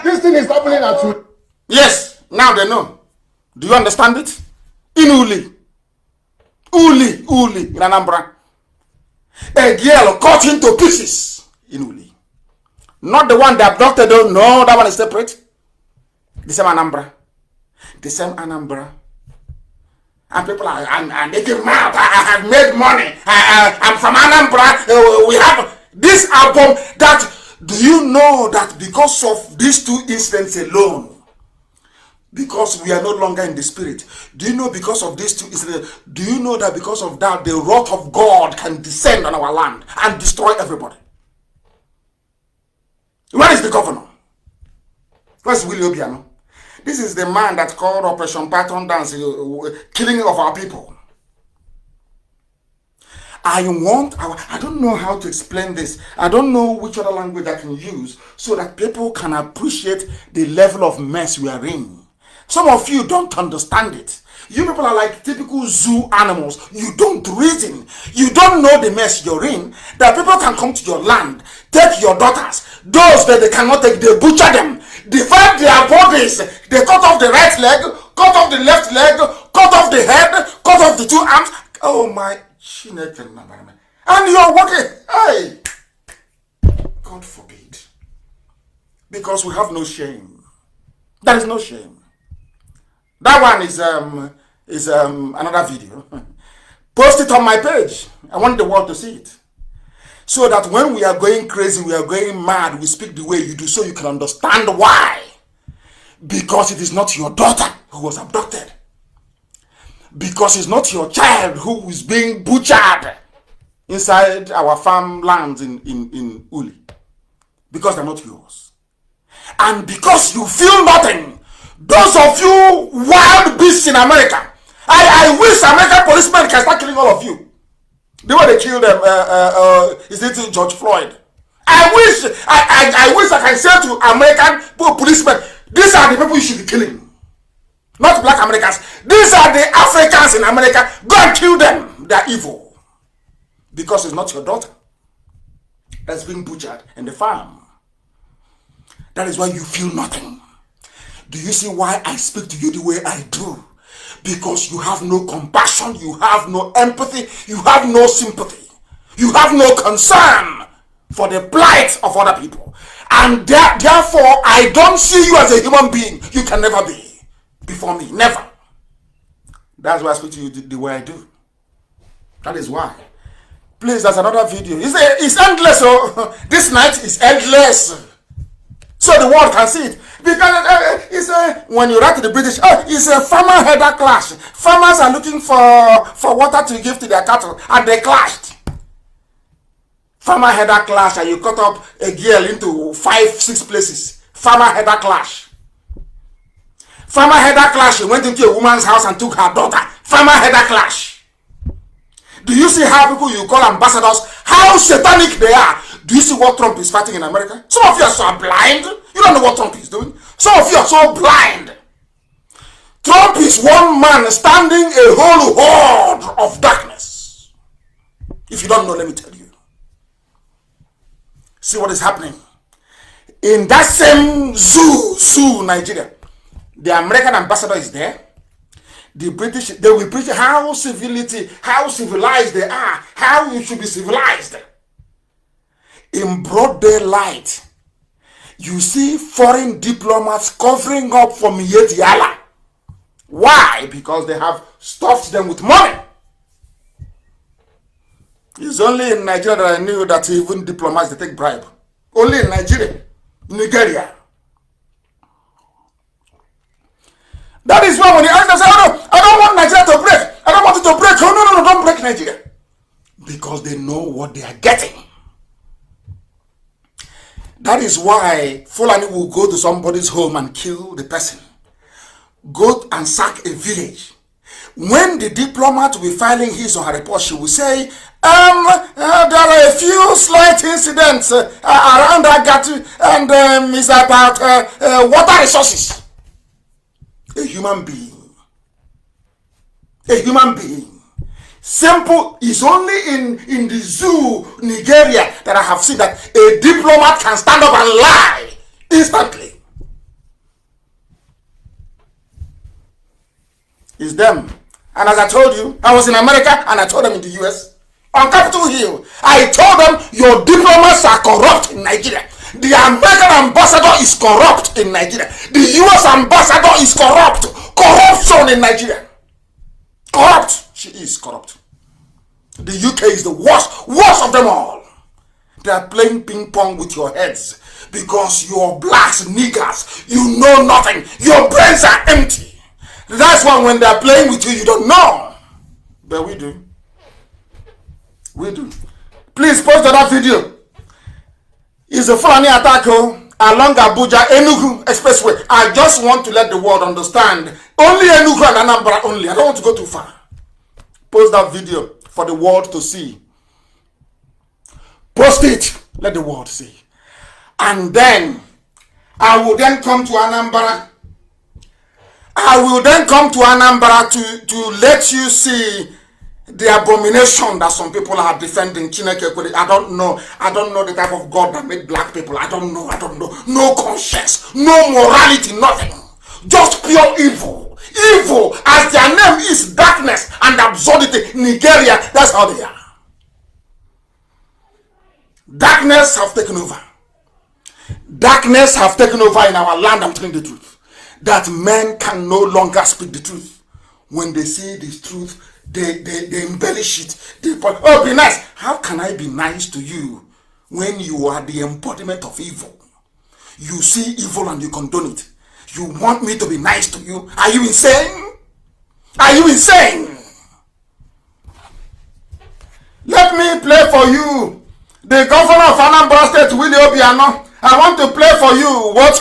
This thing is happening at you. Yes, now they know. Do you understand it? In Uli. Uli in Anambra. A girl cut into pieces in Uli. Not the one they abducted, though. No, that one is separate. The same Anambra. The same Anambra. And people are and making mad. I have made money. I'm from Anambra. We have this album that. Do you know that because of these two incidents alone, because we are no longer in the spirit, do you know because of these two incidents, do you know that because of that, the wrath of God can descend on our land and destroy everybody? Where is the governor? Where's Willie Obiano? This is the man that called Operation Python Dance, killing of our people. I don't know how to explain this. I don't know which other language I can use so that people can appreciate the level of mess we are in. Some of you don't understand it. You people are like typical zoo animals. You don't reason. You don't know the mess you're in. That people can come to your land, take your daughters. Those that they cannot take, they butcher them. Divide their bodies. They cut off the right leg, cut off the left leg, cut off the head, cut off the two arms. Oh my... And you're working. Hey, God forbid. Because we have no shame. There is no shame. That one is another video. Post it on my page. I want the world to see it. So that when we are going crazy, we are going mad, we speak the way you do, so you can understand why. Because it is not your daughter who was abducted. Because it's not your child who is being butchered inside our farmlands in Uli. Because they're not yours. And because you feel nothing, those of you wild beasts in America, I wish American policemen can start killing all of you. The way they killed them, is it George Floyd? I wish I can say to American policemen, these are the people you should be killing. Not black Americans. These are the Africans in America. Go and kill them. They are evil. Because it's not your daughter that's being butchered in the farm. That is why you feel nothing. Do you see why I speak to you the way I do? Because you have no compassion, you have no empathy, you have no sympathy, you have no concern for the plight of other people. And therefore, I don't see you as a human being. You can never be before me. Never. That's why I speak to you the way I do. That is why. Please, there's another video. It's endless. Oh, this night is endless. So the world can see it. Because when you write to the British, it's a farmer header clash. Farmers are looking for water to give to their cattle, and they clashed. Farmer header clash, and you cut up a girl into 5-6 places. Farmer header clash. Farmer header clash. She went into a woman's house and took her daughter. Farmer header clash. Do you see how people you call ambassadors, how satanic they are? Do you see what Trump is fighting in America? Some of you are so blind. You don't know what Trump is doing. Some of you are so blind. Trump is one man standing a whole horde of darkness. If you don't know, let me tell you. See what is happening. In that same zoo, Nigeria, the American ambassador is there. The British, they will preach how civilized they are, how you should be civilized. In broad daylight, you see foreign diplomats covering up for Miyetiala. Why? Because they have stuffed them with money. It's only in Nigeria that I knew that even diplomats, they take bribe. Only in Nigeria. That is why when you ask them, say, oh no, I don't want Nigeria to break. I don't want it to break. Oh no, don't break Nigeria. Because they know what they are getting. That is why Fulani will go to somebody's home and kill the person. Go and sack a village. When the diplomat will be filing his or her report, she will say, there are a few slight incidents around Agatu, and it's about water resources. A human being. A human being. Simple is only in the zoo, Nigeria, that I have seen that a diplomat can stand up and lie instantly. It's them. And as I told you, I was in America and I told them in the US, on Capitol Hill, I told them your diplomats are corrupt in Nigeria. The American ambassador is corrupt in Nigeria. The US ambassador is corrupt. Corruption in Nigeria. Corrupt. She is corrupt. The UK is the worst of them all. They are playing ping pong with your heads because you're blacks, niggers. You know nothing. Your brains are empty. That's why when they're playing with you, you don't know. But we do. We do. Please post that video. It's a Fulani attack along Abuja Enugu Expressway. I just want to let the world understand. Only Enugu and Anambra only. I don't want to go too far. Post that video for the world to see. Post it. Let the world see. And then I will then come to Anambra. I will then come to Anambra to let you see the abomination that some people are defending. I don't know the type of God that made black people. I don't know. No conscience, no morality, nothing. Just pure evil. Evil, as their name is, darkness and absurdity. Nigeria, that's how they are. Darkness have taken over. Darkness have taken over in our land. I'm telling the truth. That men can no longer speak the truth. When they see this truth, they embellish it. Oh, be nice. How can I be nice to you when you are the embodiment of evil? You see evil and you condone it. You want me to be nice to you? Are you insane? Are you insane? Let me play for you the governor of Anambra State, Willie Obiano. I want to play for you what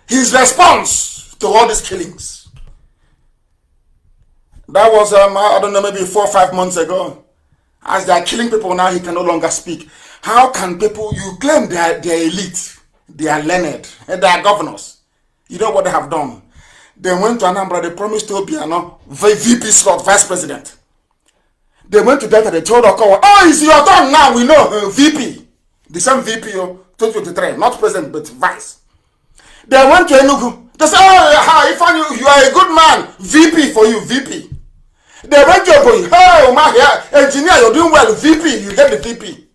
his response to all these killings. That was, I don't know, maybe 4 or 5 months ago. As they are killing people now, he can no longer speak. How can people, you claim they are elite, they are learned, and they are governors. You know what they have done? They went to Anambra, they promised to Obiano VP slot, vice president. They went to Delta, they told Okowa, oh, it's your turn now, we know, VP. The same VP, 2023, not president, but vice. They went to Enugu. They said, oh, if you are a good man, VP for you, VP. They went to Oboy, hey, my engineer, you're doing well, VP, you get the VP.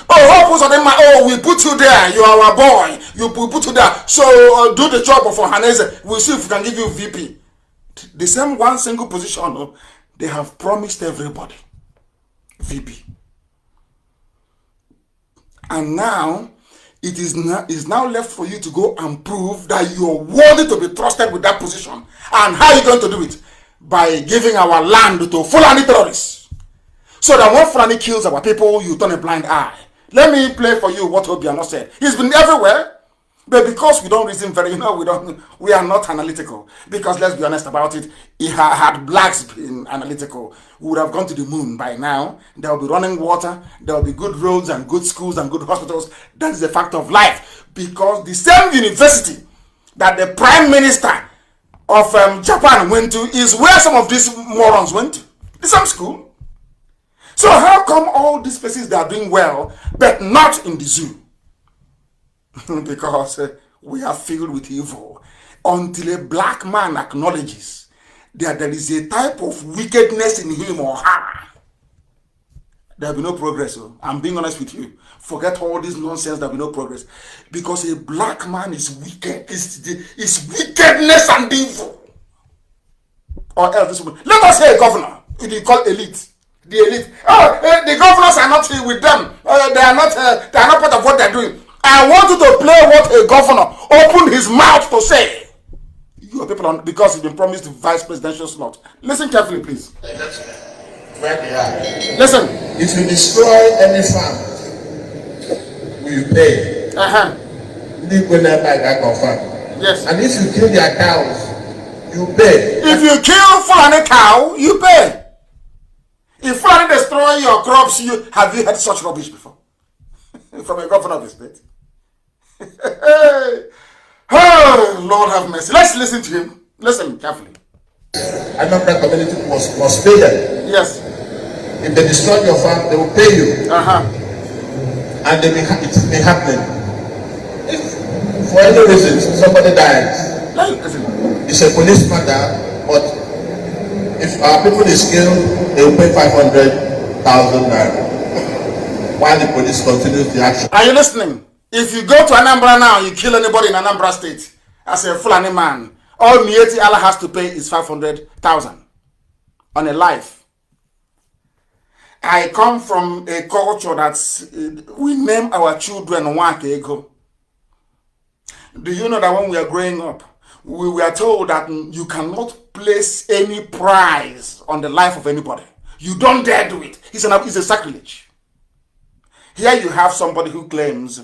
Oh, we put you there, you are our boy, we put you there, so do the job for Hanese, we'll see if we can give you VP. The same one single position, they have promised everybody, VP. And now, it is now left for you to go and prove that you are worthy to be trusted with that position. And how are you going to do it? By giving our land to Fulani terrorists. So that when Fulani kills our people, you turn a blind eye. Let me play for you what Obiano said. He's been everywhere. But because we don't reason very, we are not analytical. Because let's be honest about it, had blacks been analytical, we would have gone to the moon by now. There will be running water, there will be good roads and good schools and good hospitals. That is a fact of life. Because the same university that the Prime Minister of Japan went to is where some of these morons went to. The same school. So how come all these places they are doing well, but not in the zoo? Because we are filled with evil. Until a black man acknowledges that there is a type of wickedness in him or her, there will be no progress. I'm being honest with you. Forget all this nonsense, there will be no progress. Because a black man is wicked. It's wickedness and evil. Or else, let us say a governor. You call elite. The elite. Oh, the governors are not here with them. They are not part of what they're doing. I want you to play what a governor opened his mouth to say. You people, because he's been promised the vice presidential slot. Listen carefully, please. Where they are. Listen. If you destroy any farm, we pay. Uh-huh. Yes. Yes. And if you kill their cows, you pay. If you kill Fulani cow, you pay. If Fulani destroy your crops, have you heard such rubbish before? From a governor of the state. Oh, Lord have mercy. Let's listen to him. Listen carefully. Anambra community must pay them. Yes. If they destroy your farm, they will pay you. And it's been happening. If for any reason somebody dies, it's a police matter, but if our people is killed, they will pay 500,000 naira while the police continues the action. Are you listening? If you go to Anambra now, you kill anybody in Anambra State as a Fulani man, all Mieti Allah has to pay is 500,000 on a life. I come from a culture that's, we name our children Wakego. Do you know that when we are growing up, we were told that you cannot place any price on the life of anybody. You don't dare do it. It's a sacrilege. Here you have somebody who claims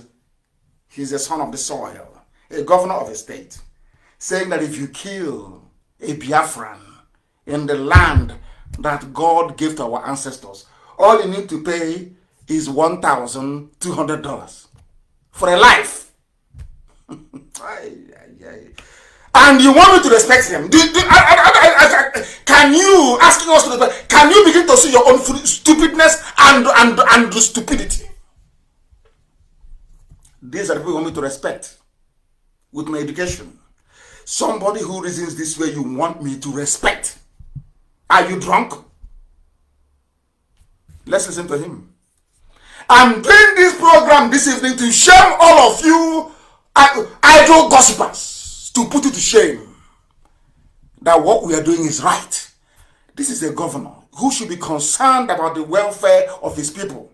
he's a son of the soil, a governor of a state, saying that if you kill a Biafran in the land that God gave to our ancestors, all you need to pay is $1,200 for a life. And you want me to respect him? Can you, asking us to respect, can you begin to see your own stupidness and stupidity? These are the people you want me to respect with my education. Somebody who reasons this way, you want me to respect. Are you drunk? Let's listen to him. I'm doing this program this evening to shame all of you idle gossipers, to put you to shame that what we are doing is right. This is a governor who should be concerned about the welfare of his people.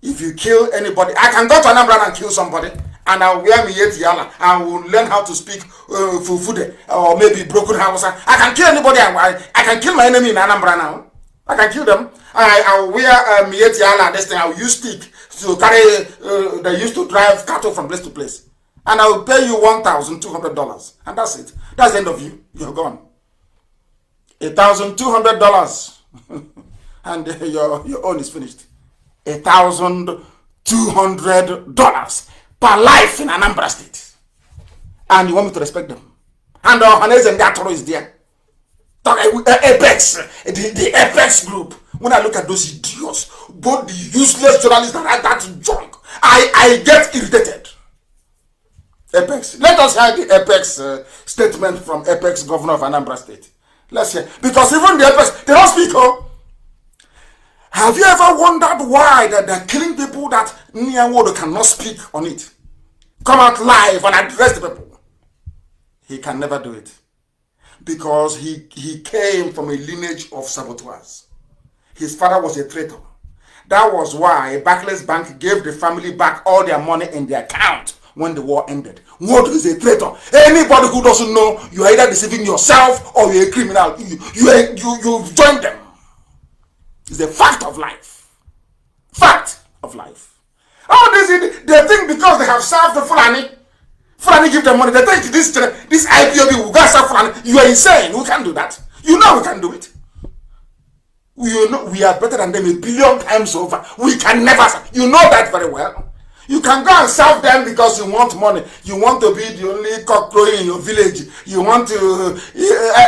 If you kill anybody, I can go to Anambra and kill somebody, and I'll wear my yetiala and will learn how to speak Fufude or maybe broken Hausa. I can kill anybody. I can kill my enemy in Anambra now. I can kill them. I'll wear my yetiala. This thing I'll use stick to carry. They used to drive cattle from place to place, and I will pay you $1,200, and that's it. That's the end of you. You're gone. $1,200, and your own is finished. $1,200 per life in Anambra State, and you want me to respect them? And Hanez and Gatoro is there. Apex, the Apex group. When I look at those idiots, both the useless journalists that write that junk, I get irritated. Apex. Let us hear the Apex statement from Apex governor of Anambra State. Let's hear, because even the Apex, they don't speak. Oh. Have you ever wondered why that they're killing people that Nyawodo cannot speak on it? Come out live and address the people. He can never do it. Because he came from a lineage of saboteurs. His father was a traitor. That was why Barclays Bank gave the family back all their money in their account when the war ended. What is a traitor? Anybody who doesn't know, you are either deceiving yourself or you're a criminal. You joined them. It's a fact of life. Fact of life. Oh, they think because they have served the Fulani give them money, they think this IPOB will go serve Fulani. You are insane. We can't do that. You know we can do it. We are better than them 1 billion times over. We can never serve. You know that very well. You can go and serve them because you want money. You want to be the only cock crowing in your village. You want to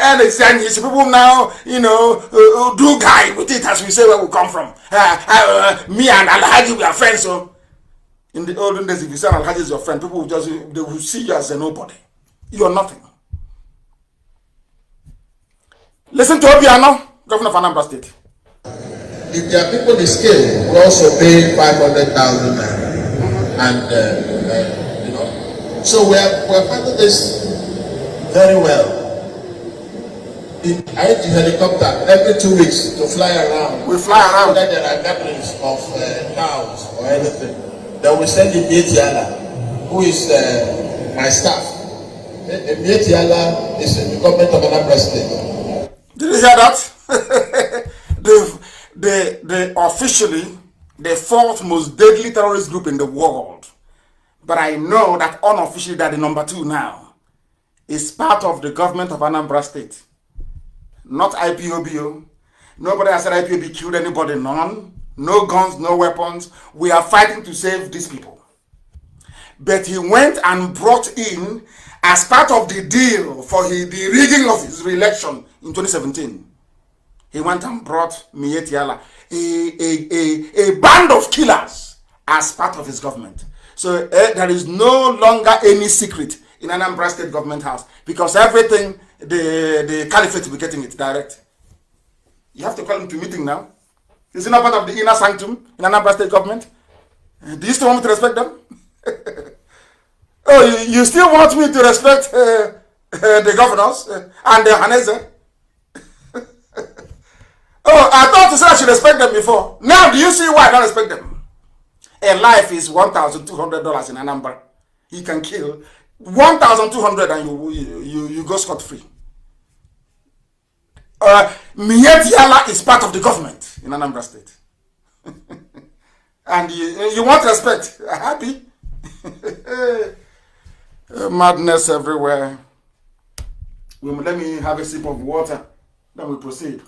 understand people now, do guy with it, as we say where we come from. Me and Alhaji, we are friends. So in the olden days, if you say Alhaji is your friend, people they will see you as a nobody. You are nothing. Listen to Obiano, governor of Anambra State. If their people is killed, we also pay 500,000 naira. And so we're finding this very well. I need a helicopter every 2 weeks to fly around. We fly around. Whether there are gatherings of cows or anything, then we send the Mietiala, who is my staff. The Mietiala is the government of Anambra State. Did you hear that? the officially the 4th most deadly terrorist group in the world. But I know that unofficially they're the number 2 now is part of the government of Anambra State, not IPOB. Nobody has said IPOB killed anybody, none. No guns, no weapons. We are fighting to save these people. But he went and brought in, as part of the deal for the rigging of his re-election in 2017, he went and brought Mietiala, a band of killers, as part of his government. So there is no longer any secret in Anambra State government house, because everything, the caliphate will be getting it direct. You have to call him to meeting now. Is it not part of the inner sanctum in Anambra State government? Do you still want me to respect them? Oh, you still want me to respect the governors and the Hanese? Oh, I thought you said I should respect them before. Now, do you see why I don't respect them? A life is $1,200 in Anambra. He can kill 1,200 and you go scot-free. Mietiala is part of the government in Anambra State. And you want respect. Happy? Madness everywhere. Let me have a sip of water. Then we proceed.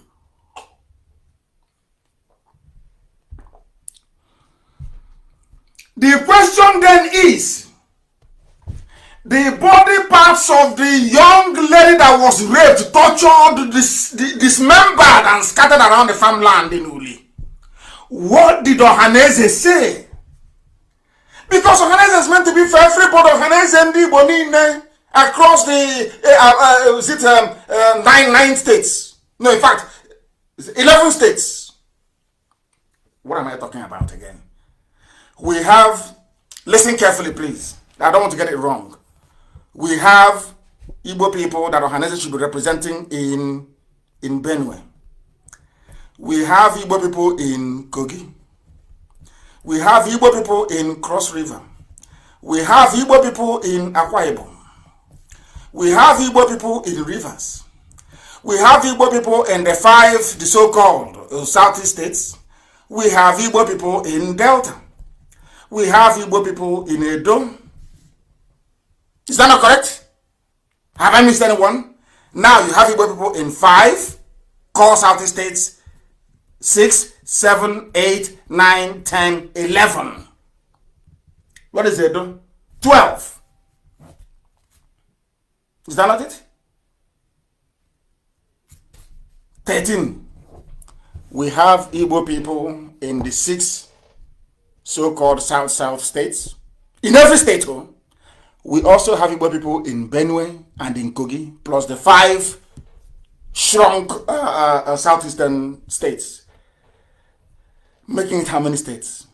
The question then is, the body parts of the young lady that was raped, tortured, dismembered, and scattered around the farmland in Uli. What did Ohaneze say? Because Ohaneze is meant to be for everybody. Ohaneze and Bonine across the 9 states. No, in fact, 11 states. What am I talking about again? We have, listen carefully please, I don't want to get it wrong. We have Igbo people that Ohaneze should be representing in Benue. We have Igbo people in Kogi. We have Igbo people in Cross River. We have Igbo people in Akwa Ibom. We have Igbo people in Rivers. We have Igbo people in the so-called Southeast states. We have Igbo people in Delta. We have Igbo people in Edo. Is that not correct? Have I missed anyone? Now you have Igbo people in 5 core Southeast states, 6, 7, 8, 9, 10, 11. What is Edo? 12. Is that not it? 13. We have Igbo people in the 6 so-called South states. In every state, we also have Igbo people in Benue and in Kogi, plus the 5 shrunk southeastern states. Making it how many states?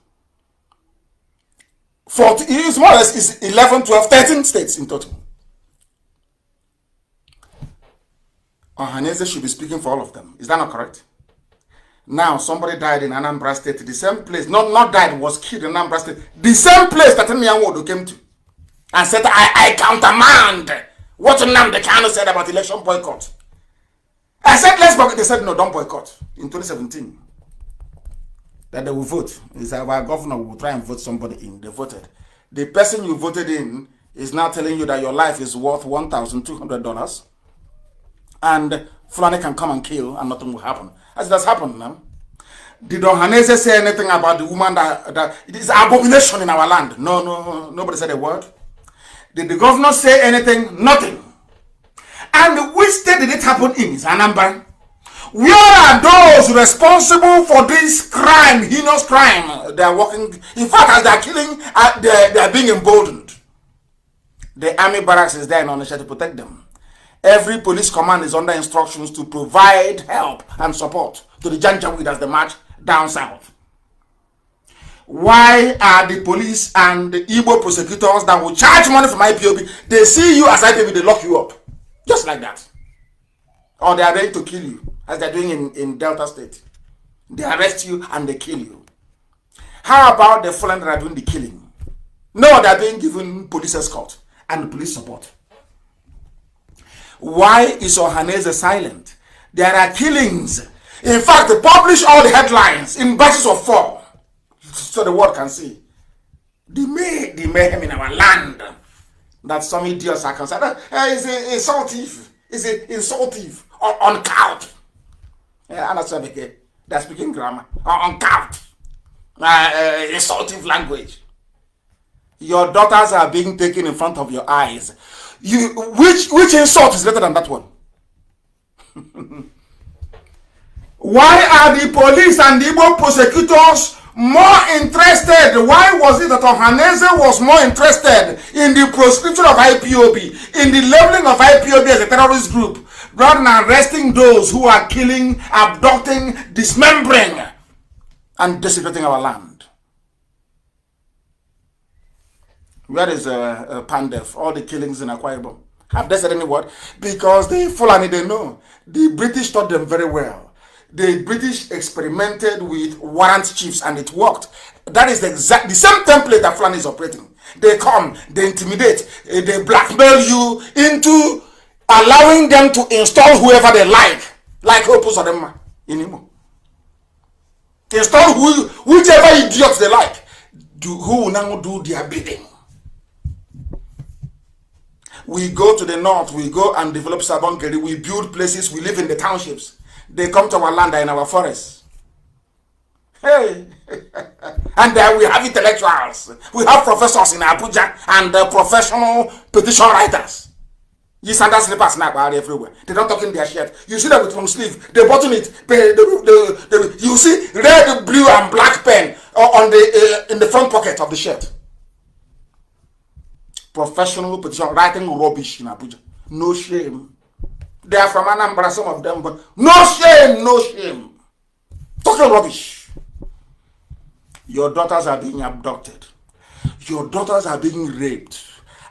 40, it's more or less is 11, 12, 13 states in total. Ohaneze should be speaking for all of them. Is that not correct? Now, somebody died in Anambra State, the same place, not died, was killed in Anambra State, the same place that Nmianwodo came to, and said, I countermand what Nnamdi Kanu said about election boycott. I said, let's boycott. They said, no, don't boycott. In 2017, that they will vote. Is our governor will try and vote somebody in. They voted. The person you voted in is now telling you that your life is worth $1,200, and Fulani can come and kill, and nothing will happen. As it has happened now. Did Ohaneze say anything about the woman that it is an abomination in our land? No, nobody said a word. Did the governor say anything? Nothing. And which state did it happen in? Is Anambra. Where are those responsible for this crime, heinous crime? They are working. In fact, as they are killing, they are being emboldened. The army barracks is there in Onitsha to protect them. Every police command is under instructions to provide help and support to the Janjaweed as they march down south. Why are the police and the Igbo prosecutors that will charge money from IPOB, they see you as IPOB, they lock you up? Just like that. Or they are ready to kill you, as they're doing in Delta State. They arrest you and they kill you. How about the Fulani that are doing the killing? No, they are being given police escort and police support. Why is Ohaneze silent? There are killings. In fact, they publish all the headlines in batches of 4 so the world can see. The mayhem in our land. that some idiots are concerned. He's an insultive. He's an insultive. Uncouth. They're speaking grammar. Uncouth. Insultive language. Your daughters are being taken in front of your eyes. Which insult is greater than that one? Why are the police and the Igbo prosecutors more interested? Why was it that Ohaneze was more interested in the proscription of IPOB, in the labeling of IPOB as a terrorist group, rather than arresting those who are killing, abducting, dismembering, and desecrating our land? Where is Pandef? All the killings in Akwa Ibom. Have they said any word? Because the Fulani, they know. The British taught them very well. The British experimented with warrant chiefs and it worked. That is the same template that Fulani is operating. They come, they intimidate, they blackmail you into allowing them to install whoever they like Opus Odema in Imo. Install whichever idiots they like, who will now do their bidding. We go to the north, we go and develop Sabongeri, we build places, we live in the townships. They come to our land and in our forests. Hey! And then we have intellectuals. We have professors in Abuja and professional petition writers. You sandal slippers now are everywhere. They don't talk in their shirt. You see them with long sleeve. They button it. You see red, blue, and black pen on in the front pocket of the shirt. Professional petition writing rubbish in Abuja. No shame. They are from Anambra, some of them, but no shame, no shame. Talking rubbish. Your daughters are being abducted. Your daughters are being raped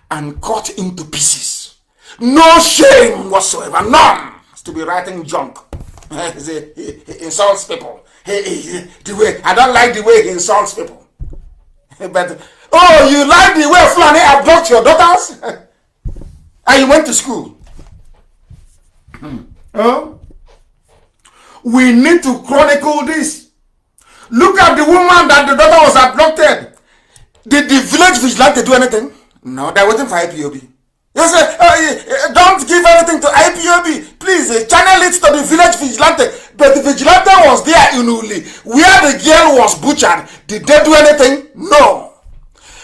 and cut into pieces. No shame whatsoever, none. To be writing junk. He insults people. I don't like the way he insults people. But oh, you like the way Fulani abduct your daughters? And you went to school. We need to chronicle this. Look at the woman that the daughter was abducted. Did the village vigilante do anything? No, they're waiting for IPOB. They say, don't give anything to IPOB. Please, channel it to the village vigilante. But the vigilante was there in Uli, where the girl was butchered. Did they do anything? No.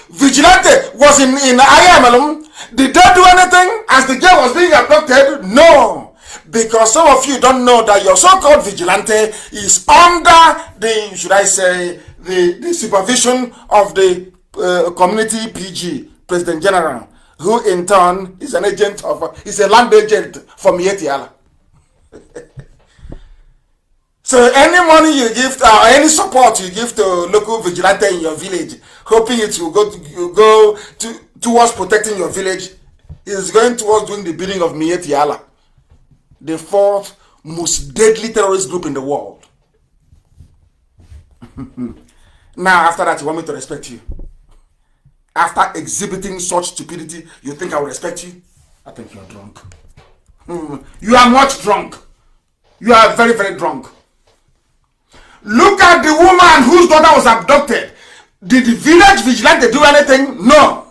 Vigilante was in Ayamalum. Did they do anything as the girl was being abducted? No. Because some of you don't know that your so-called vigilante is under the, should I say, the supervision of the community PG, President General, who in turn is an agent of, is a land agent for Mietiala. So any money you give, any support you give to local vigilante in your village, hoping it will go towards protecting your village, is going towards doing the bidding of Mietiala, the fourth most deadly terrorist group in the world. Now, after that, you want me to respect you? After exhibiting such stupidity, you think I will respect you? I think you are drunk. You are much drunk. You are very, very drunk. Look at the woman whose daughter was abducted. Did the village vigilante do anything? No.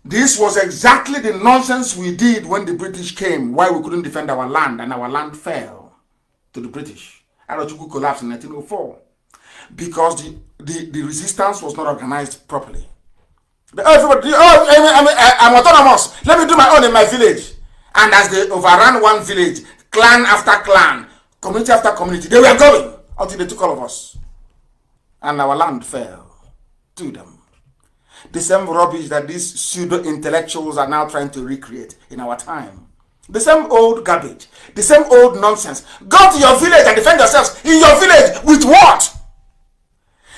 This was exactly the nonsense we did when the British came, why we couldn't defend our land, and our land fell to the British. Arochukwu collapsed in 1904 because the resistance was not organized properly. Everybody, I'm autonomous. Let me do my own in my village. And as they overran one village, clan after clan, community after community, they were going until they took all of us. And our land fell to them. The same rubbish that these pseudo-intellectuals are now trying to recreate in our time. The same old garbage. The same old nonsense. Go to your village and defend yourselves in your village with what?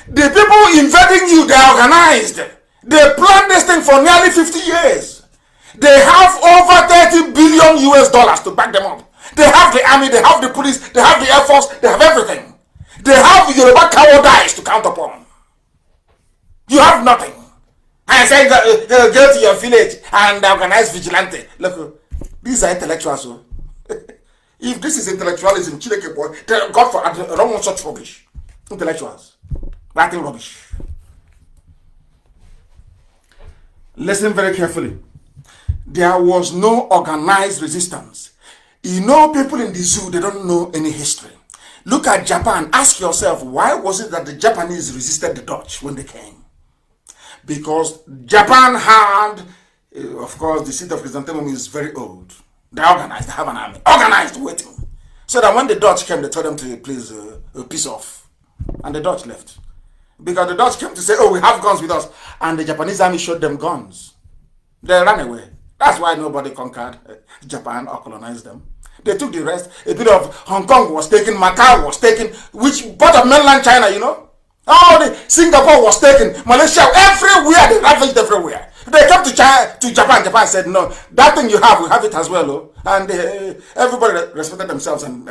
The people invading you, they are organized. They planned this thing for nearly 50 years. They have over $30 billion US to back them up. They have the army, they have the police, they have the air force, they have everything. They have Yoruba cowardice to count upon. You have nothing. And say go to your village and organize vigilante. Look, these are intellectuals. So. If this is intellectualism, Chileke boy, God for I don't want such rubbish. Intellectuals. Writing rubbish. Listen very carefully. There was no organized resistance. You know, people in the zoo, they don't know any history. Look at Japan. Ask yourself, why was it that the Japanese resisted the Dutch when they came? Because Japan had, of course, the seat of chrysanthemum is very old. They organized, they have an army, organized, waiting. So that when the Dutch came, they told them to please piece off. And the Dutch left. Because the Dutch came to say, oh, we have guns with us. And the Japanese army showed them guns. They ran away. That's why nobody conquered Japan or colonized them. They took the rest. A bit of Hong Kong was taken, Macau was taken, which part of mainland China, you know? All the Singapore was taken, Malaysia, everywhere, they ravaged everywhere. They came to China, to Japan. Japan said, no, that thing you have, we have it as well. Oh. And everybody respected themselves and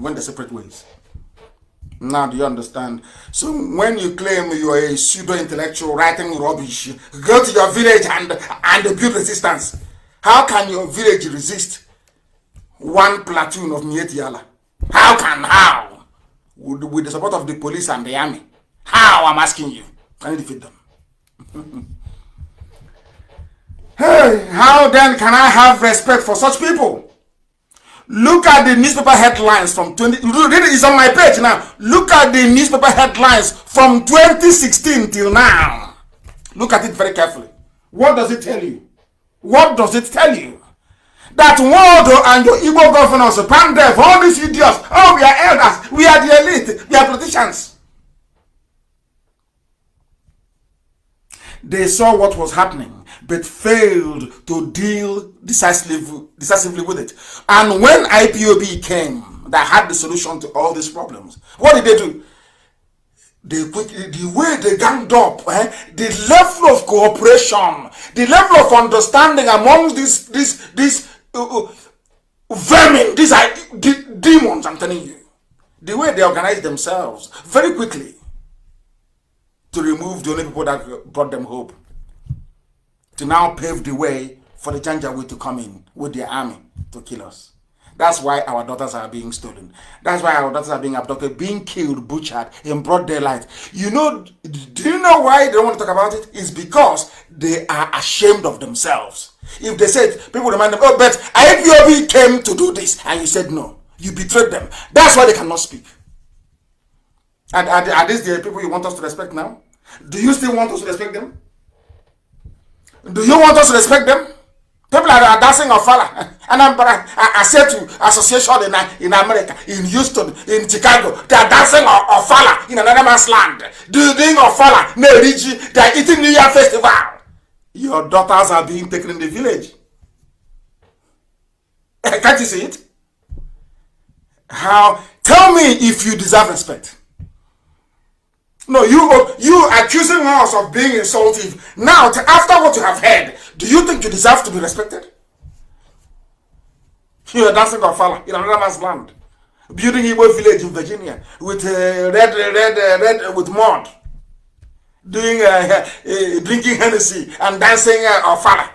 went their separate ways. Now do you understand? So when you claim you are a pseudo-intellectual writing rubbish, go to your village and build resistance. How can your village resist one platoon of Mietiala? How? With the support of the police and the army. How, I'm asking you? Can you defeat them? Hey, how then can I have respect for such people? Look at the newspaper headlines from it's on my page now. Look at the newspaper headlines from 2016 till now. Look at it very carefully. What does it tell you? What does it tell you? That Waldo and your Igbo governors, Pandev, all these idiots, oh, we are elders, we are the elite, we are politicians. They saw what was happening, but failed to deal decisively with it. And when IPOB came, that had the solution to all these problems, what did they do? The way they ganged up, the level of cooperation, the level of understanding amongst these vermin, these are demons, I'm telling you. The way they organized themselves very quickly to remove the only people that brought them hope, to now pave the way for the Janjaweed to come in with their army to kill us. That's why our daughters are being stolen. That's why our daughters are being abducted, being killed, butchered in broad daylight. You know, do you know why they don't want to talk about it? It's because they are ashamed of themselves. If they said, people remind them, oh, but IPOB came to do this, and you said no. You betrayed them. That's why they cannot speak. And are these the people you want us to respect now? Do you still want us to respect them? Do you want us to respect them? People are dancing Ofala. And I said to association in America, in Houston, in Chicago, they are dancing Ofala in another man's land. Doing Ofala, they are eating New Year festival. Your daughters are being taken in the village. Can't you see it? How? Tell me if you deserve respect. No, you accusing us of being insultive. Now, after what you have heard, do you think you deserve to be respected? You are dancing Ofala in another man's land, building Igbo village in Virginia with red with mud, doing drinking Hennessy and dancing Ofala.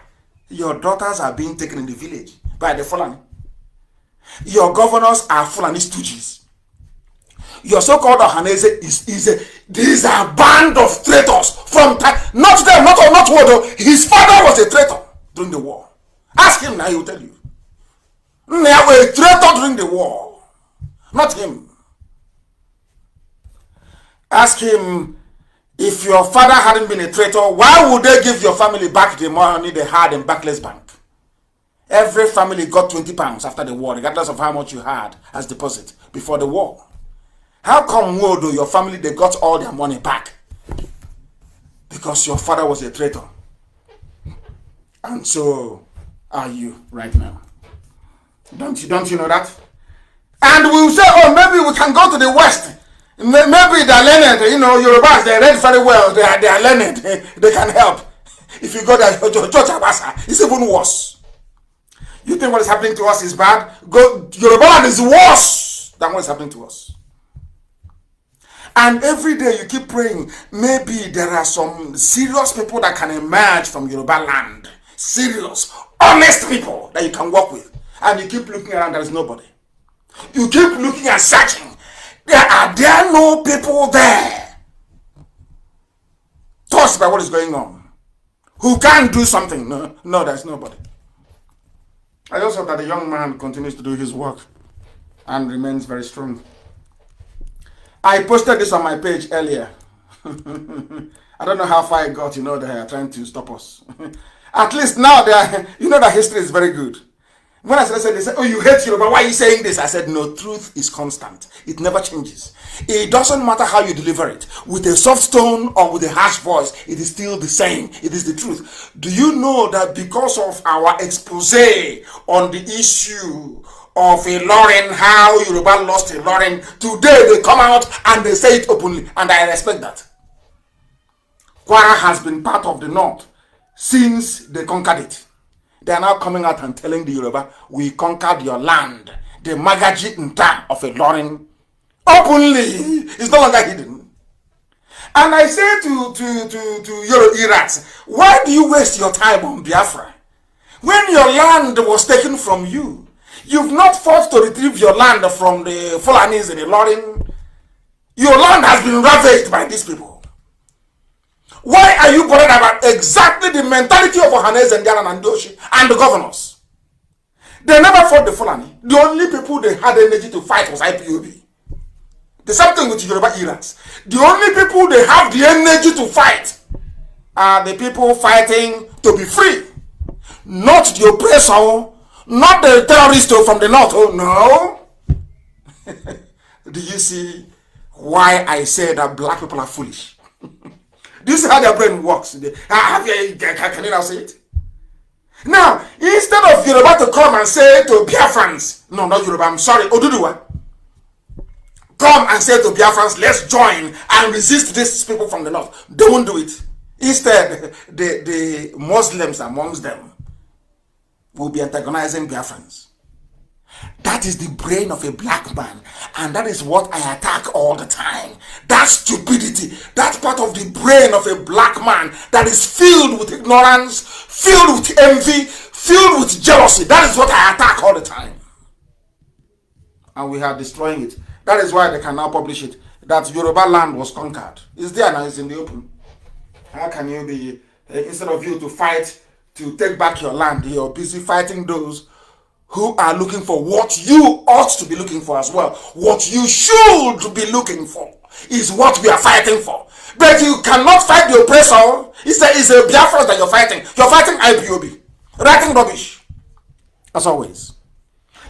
Your daughters are being taken in the village by the Fulani. Your governors are Fulani stooges. Your so-called Ohanese these are a band of traitors from not them, not Wodo. His father was a traitor during the war. Ask him now, he will tell you. They were a traitor during the war, not him. Ask him, if your father hadn't been a traitor, why would they give your family back the money they had in Barclays Bank? Every family got 20 pounds after the war, regardless of how much you had as deposit before the war. How come, Wodo, your family, they got all their money back? Because your father was a traitor. And so are you right now. Don't you know that? And we'll say, oh, maybe we can go to the West. Maybe they're learned, Yorubas, they read very well, they are learned, they can help. If you go there, George Abasa, it's even worse. You think what is happening to us is bad? Yoruba is worse than what is happening to us. And every day you keep praying, maybe there are some serious people that can emerge from Yoruba land. Serious, honest people that you can work with. And you keep looking around, there is nobody. You keep looking and searching. Are there no people there touched by what is going on? who can do something. No, there's nobody. I just hope that the young man continues to do his work and remains very strong. I posted this on my page earlier. I don't know how far I got, they are trying to stop us. At least now, that history is very good. When I said, they said, oh, you hate Yoruba, why are you saying this? I said, no, truth is constant. It never changes. It doesn't matter how you deliver it. With a soft tone or with a harsh voice, it is still the same. It is the truth. Do you know that because of our expose on the issue of a Lauren, how Yoruba lost a Lauren, today they come out and they say it openly, and I respect that. Kwara has been part of the North since they conquered it. They are now coming out and telling the Yoruba, we conquered your land. The Magaji Nta of a Lauren openly is no longer hidden. And I say to Yoruba Irats, why do you waste your time on Biafra? When your land was taken from you, you've not fought to retrieve your land from the Fulanis in the Lauren. Your land has been ravaged by these people. Why are you bothered about exactly the mentality of Ohanese and Diana and Doshi and the governors? They never fought the Fulani. The only people they had energy to fight was IPOB. The same thing with Yoruba Irans. The only people they have the energy to fight are the people fighting to be free. Not the oppressor, not the terrorist from the north. Oh no. Do you see why I say that black people are foolish? Do you see how their brain works? Can you now see it? Now, instead of Yoruba to come and say to Biafrans, no, not Yoruba, I'm sorry, Oduduwa, come and say to Biafrans, let's join and resist these people from the north. They won't do it. Instead, the Muslims amongst them will be antagonizing Biafrans. That is the brain of a black man, and that is what I attack all the time. That stupidity, that part of the brain of a black man that is filled with ignorance, filled with envy, filled with jealousy. That is what I attack all the time. And we are destroying it. That is why they can now publish it, that Yoruba land was conquered. It's there now, it's in the open. How can you be, instead of you to fight to take back your land, you're busy fighting those who are looking for what you ought to be looking for as well. What you should be looking for is what we are fighting for. But you cannot fight the oppressor. It's a Biafra that you're fighting. You're fighting IPOB. Writing rubbish. As always.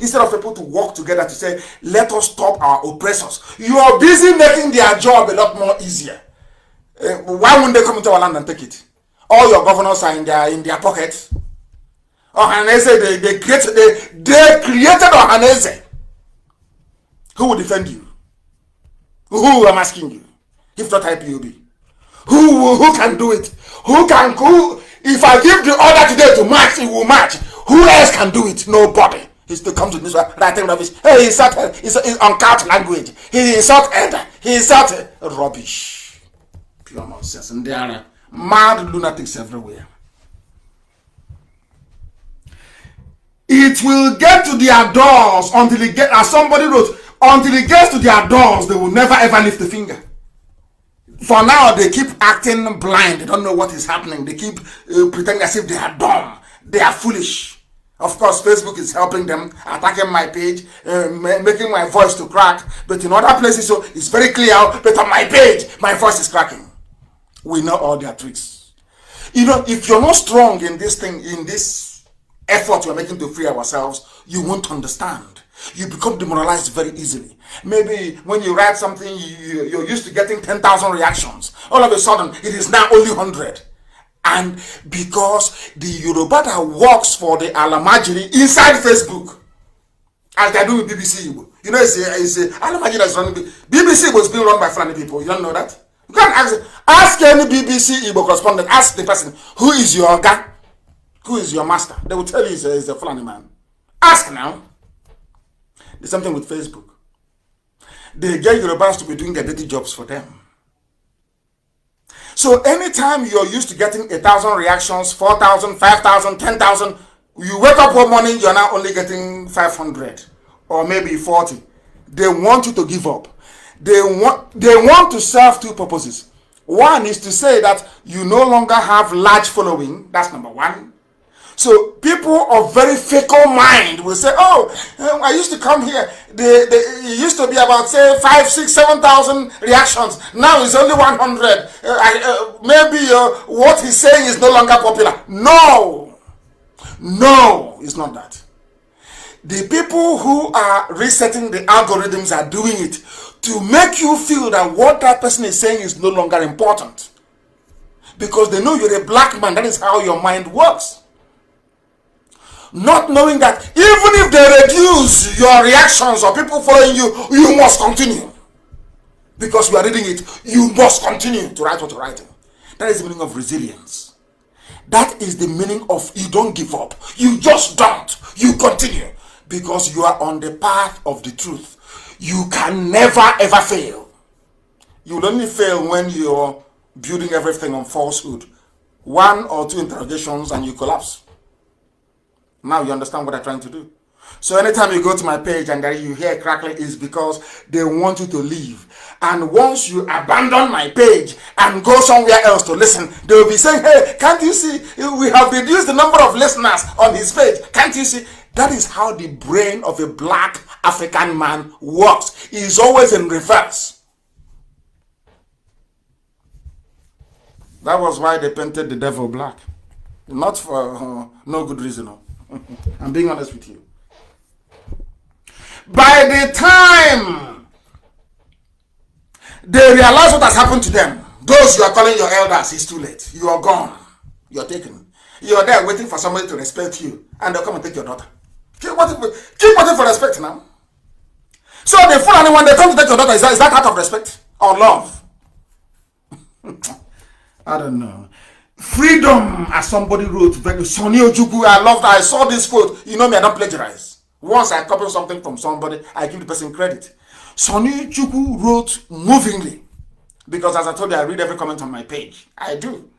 Instead of people to work together to say, let us stop our oppressors. You are busy making their job a lot more easier. Why wouldn't they come into our land and take it? All your governors are in their pockets. Ohanese, they created Ohanese. Who will defend you? Who am asking you? If not IPOB. Who can do it? If I give the order today to march, it will march. Who else can do it? Nobody. He's to come to this writing rubbish. Hey, he's uncouth language. He insulted rubbish. Pure nonsense. And there are mad lunatics everywhere. It will get to their doors until it gets, as somebody wrote, until it gets to their doors, they will never ever lift a finger. For now, they keep acting blind. They don't know what is happening. They keep pretending as if they are dumb. They are foolish. Of course, Facebook is helping them, attacking my page, making my voice to crack. But in other places, so it's very clear. But on my page, my voice is cracking. We know all their tricks. If you're not strong in this thing, in this effort we're making to free ourselves, you won't understand. You become demoralized very easily. Maybe when you write something, you're used to getting 10,000 reactions. All of a sudden, it is now only 100. And because the Yoruba that works for the Alamajiri inside Facebook, as they do with BBC, it's Alamajiri that's running. BBC was being run by Fulani people. You don't know that? You can't ask any BBC Igbo correspondent, ask the person, who is your guy? Who is your master? They will tell you he's a Fulani man. Ask now. There's something with Facebook. They get Yorubas to be doing their dirty jobs for them. So anytime you're used to getting 1,000 reactions, 4,000, 5,000, 10,000, you wake up one morning, you're now only getting 500 or maybe 40. They want you to give up. They want to serve two purposes. One is to say that you no longer have large following. That's number one. So people of very fickle mind will say, "Oh, I used to come here. It used to be about say 5, 6, 7,000 reactions. Now it's only 100. Maybe what he's saying is no longer popular." No, it's not that. The people who are resetting the algorithms are doing it to make you feel that what that person is saying is no longer important, because they know you're a black man. That is how your mind works. Not knowing that even if they reduce your reactions or people following you, you must continue. Because you are reading it, you must continue to write what you're writing. That is the meaning of resilience. That is the meaning of you don't give up. You just don't. You continue. Because you are on the path of the truth. You can never ever fail. You will only fail when you're building everything on falsehood. 1 or 2 interrogations and you collapse. Now you understand what I'm trying to do. So anytime you go to my page and you hear crackling, is because they want you to leave. And once you abandon my page and go somewhere else to listen, they will be saying, "Hey, can't you see? We have reduced the number of listeners on his page. Can't you see?" That is how the brain of a black African man works. It's always in reverse. That was why they painted the devil black. Not for no good reason. No. I'm being honest with you. By the time they realize what has happened to them, those you are calling your elders, it's too late. You are gone. You are taken. You are there waiting for somebody to respect you, and they'll come and take your daughter. Keep waiting for respect now. So the fool, when they come to take your daughter, is that out of respect or love? I don't know. Freedom, as somebody wrote, Sonny Ojukwu, I saw this quote. You know me, I don't plagiarize. Once I copy something from somebody, I give the person credit. Sonny Ojukwu wrote movingly, because as I told you, I read every comment on my page. I do.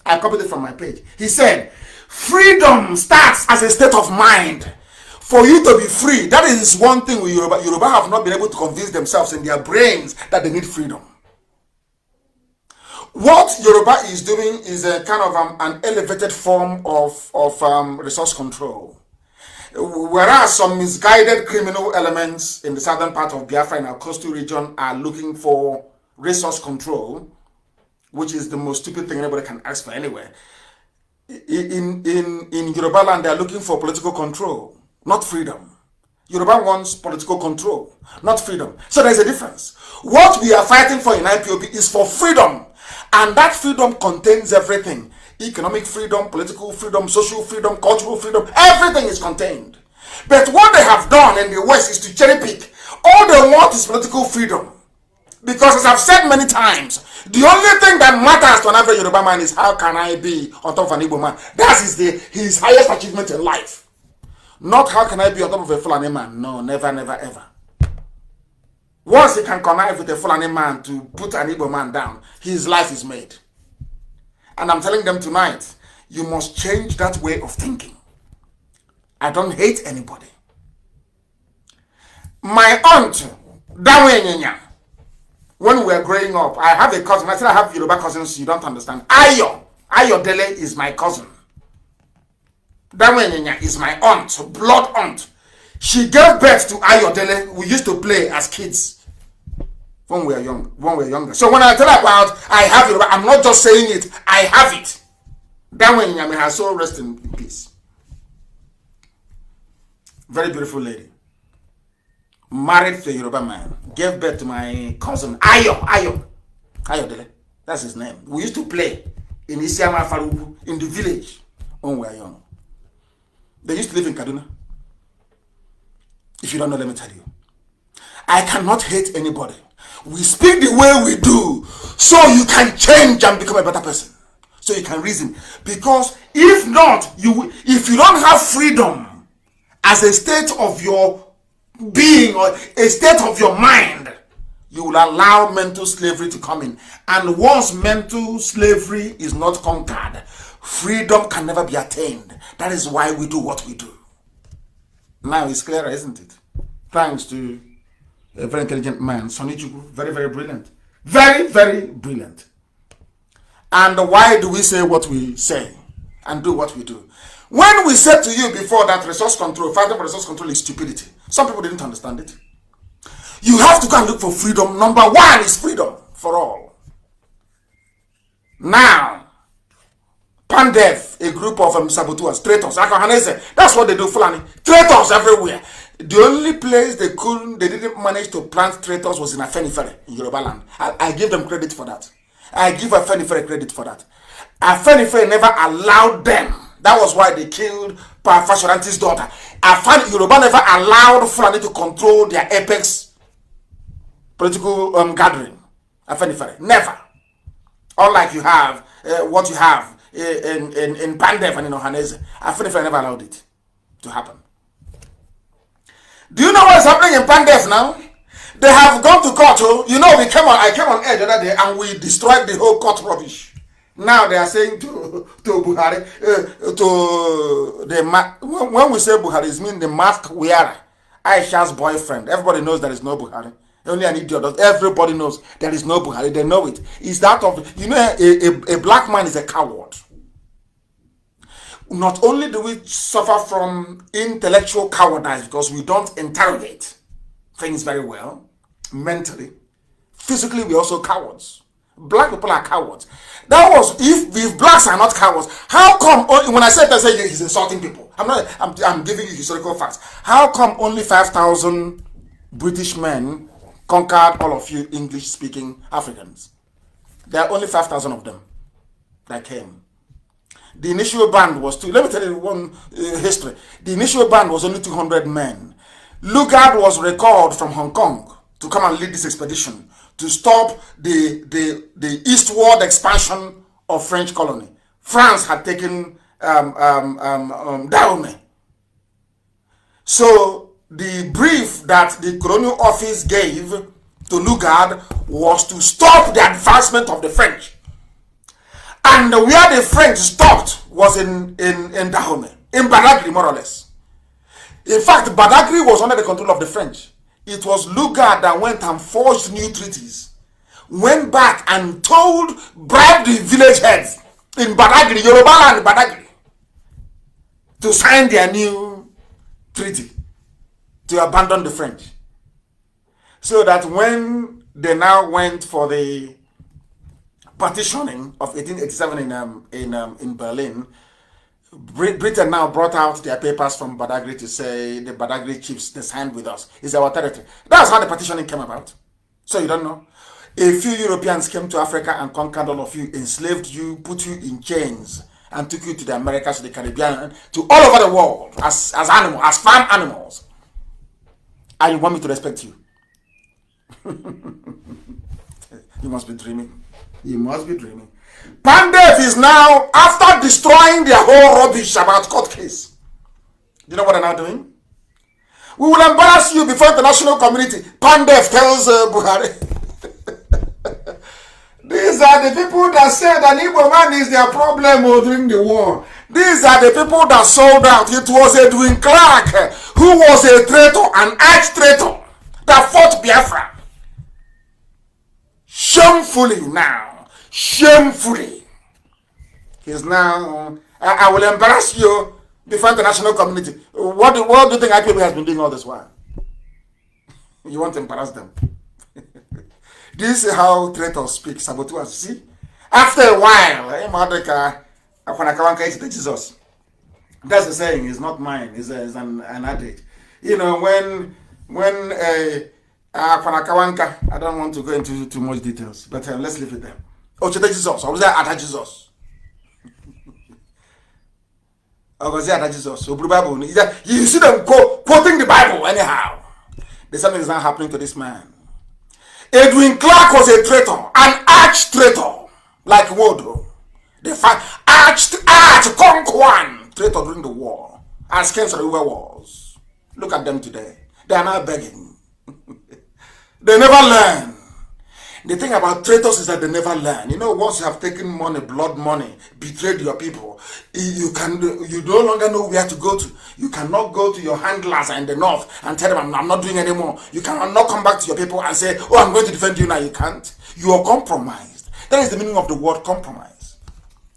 I copied it from my page. He said, freedom starts as a state of mind. For you to be free, that is one thing with Yoruba. Yoruba have not been able to convince themselves in their brains that they need freedom. What Yoruba is doing is a kind of an elevated form of resource control. Whereas some misguided criminal elements in the southern part of Biafra in our coastal region are looking for resource control, which is the most stupid thing anybody can ask for anywhere. In Yoruba land, they are looking for political control, not freedom. Yoruba wants political control, not freedom. So there's a difference. What we are fighting for in IPOB is for freedom. And that freedom contains everything. Economic freedom, political freedom, social freedom, cultural freedom. Everything is contained. But what they have done in the West is to cherry pick. All they want is political freedom. Because as I've said many times, the only thing that matters to an average Yoruba man is how can I be on top of an Igbo man. That is his highest achievement in life. Not how can I be on top of a Fulani man. No, never, never, ever. Once he can connive with a Fulani man to put an Igbo man down, his life is made. And I'm telling them tonight, you must change that way of thinking. I don't hate anybody. My aunt, Dawe, when we were growing up, I have a cousin. I said I have Yoruba cousins, you don't understand. Ayo Dele is my cousin. Dawe is my aunt, blood aunt. She gave birth to Ayo Dele. We used to play as kids when we were younger. So when I tell about I have Yoruba, I'm not just saying it, I have it. Dawe may her soul rest in peace. Very beautiful lady. Married to a Yoruba man. Gave birth to my cousin Ayo Dele. That's his name. We used to play in Isiama Farubu in the village when we were young. They used to live in Kaduna. If you don't know, let me tell you. I cannot hate anybody. We speak the way we do so you can change and become a better person. So you can reason. Because if not, if you don't have freedom as a state of your being or a state of your mind, you will allow mental slavery to come in. And once mental slavery is not conquered, freedom can never be attained. That is why we do what we do. Now it's clearer, isn't it? Thanks to a very intelligent man, Sonny Chukwu, very, very brilliant. Very, very brilliant. And why do we say what we say and do what we do? When we said to you before that resource control, fighting for resource control is stupidity, some people didn't understand it. You have to go and look for freedom. Number one is freedom for all. Now, Pandef, a group of saboteurs, traitors, that's what they do, Fulani. Traitors everywhere. The only place they didn't manage to plant traitors was in Afenifere, in Yoruba land. I give them credit for that. I give Afenifere credit for that. Afenifere never allowed them. That was why they killed Fashoranti's daughter. Yoruba never allowed Fulani to control their apex political gathering. Afenifere, never. Unlike you have, what you have in Pandef and in Ohanese, Afenifere never allowed it to happen. Do you know what is happening in Pandef now? They have gone to court. You know, I came on air the other day and we destroyed the whole court rubbish. Now they are saying to Buhari, when we say Buhari, it means the mask wearer, Aisha's boyfriend. Everybody knows there is no Buhari. Only an idiot does. Everybody knows there is no Buhari. They know it. It's that of, you know, a black man is a coward. Not only do we suffer from intellectual cowardice because we don't interrogate things very well, mentally, physically we're also cowards. Black people are cowards. That was, if blacks are not cowards, how come, when I said that, I say he's insulting people. I'm giving you historical facts. How come only 5,000 British men conquered all of you English-speaking Africans? There are only 5,000 of them that came. The initial band was let me tell you one history. The initial band was only 200 men. Lugard was recalled from Hong Kong to come and lead this expedition to stop the eastward expansion of French colony. France had taken Dahomey. So the brief that the colonial office gave to Lugard was to stop the advancement of the French. And where the French stopped was in Dahomey, in Badagry, more or less. In fact, Badagry was under the control of the French. It was Lugard that went and forged new treaties, went back and bribed the village heads in Badagry, Yoruba land, Badagry, to sign their new treaty, to abandon the French. So that when they now went for the partitioning of 1887 in Berlin, Britain now brought out their papers from Badagry to say the Badagry chiefs, they signed with us. It's our territory. That's how the partitioning came about. So you don't know. A few Europeans came to Africa and conquered all of you, enslaved you, put you in chains, and took you to the Americas, to the Caribbean, to all over the world as animals, as farm animals. And you want me to respect you? You must be dreaming. You must be dreaming. Pandef is now, after destroying their whole rubbish about court case, you know what they're now doing? We will embarrass you before the national community. Pandef tells Buhari. These are the people that said an Igbo man is their problem during the war. These are the people that sold out. It was Edwin Clark who was a traitor, an arch-traitor that fought Biafra. Shamefully now. Shamefully. He's now, I will embarrass you before the national community. What do you think IPOB has been doing all this while? You want to embarrass them? This is how traitors speak, saboteurs. See? After a while, Jesus. That's the saying, it's not mine, it's an adage. You know, when I don't want to go into too much details, but let's leave it there. Oh, Jesus. I was there at Jesus. I was there at Jesus. So, you see them quoting the Bible anyhow. There's something is not happening to this man. Edwin Clark was a traitor, an arch-traitor, like Wodo. They fight arch-conquan traitor during the war, as Cancer River was. Look at them today. They are now begging. They never learn. The thing about traitors is that they never learn. You know, once you have taken money, blood money, betrayed your people, you no longer know where to go to. You cannot go to your handlers in the north and tell them, I'm not doing anymore. You cannot come back to your people and say, oh, I'm going to defend you now. You can't. You are compromised. That is the meaning of the word compromise.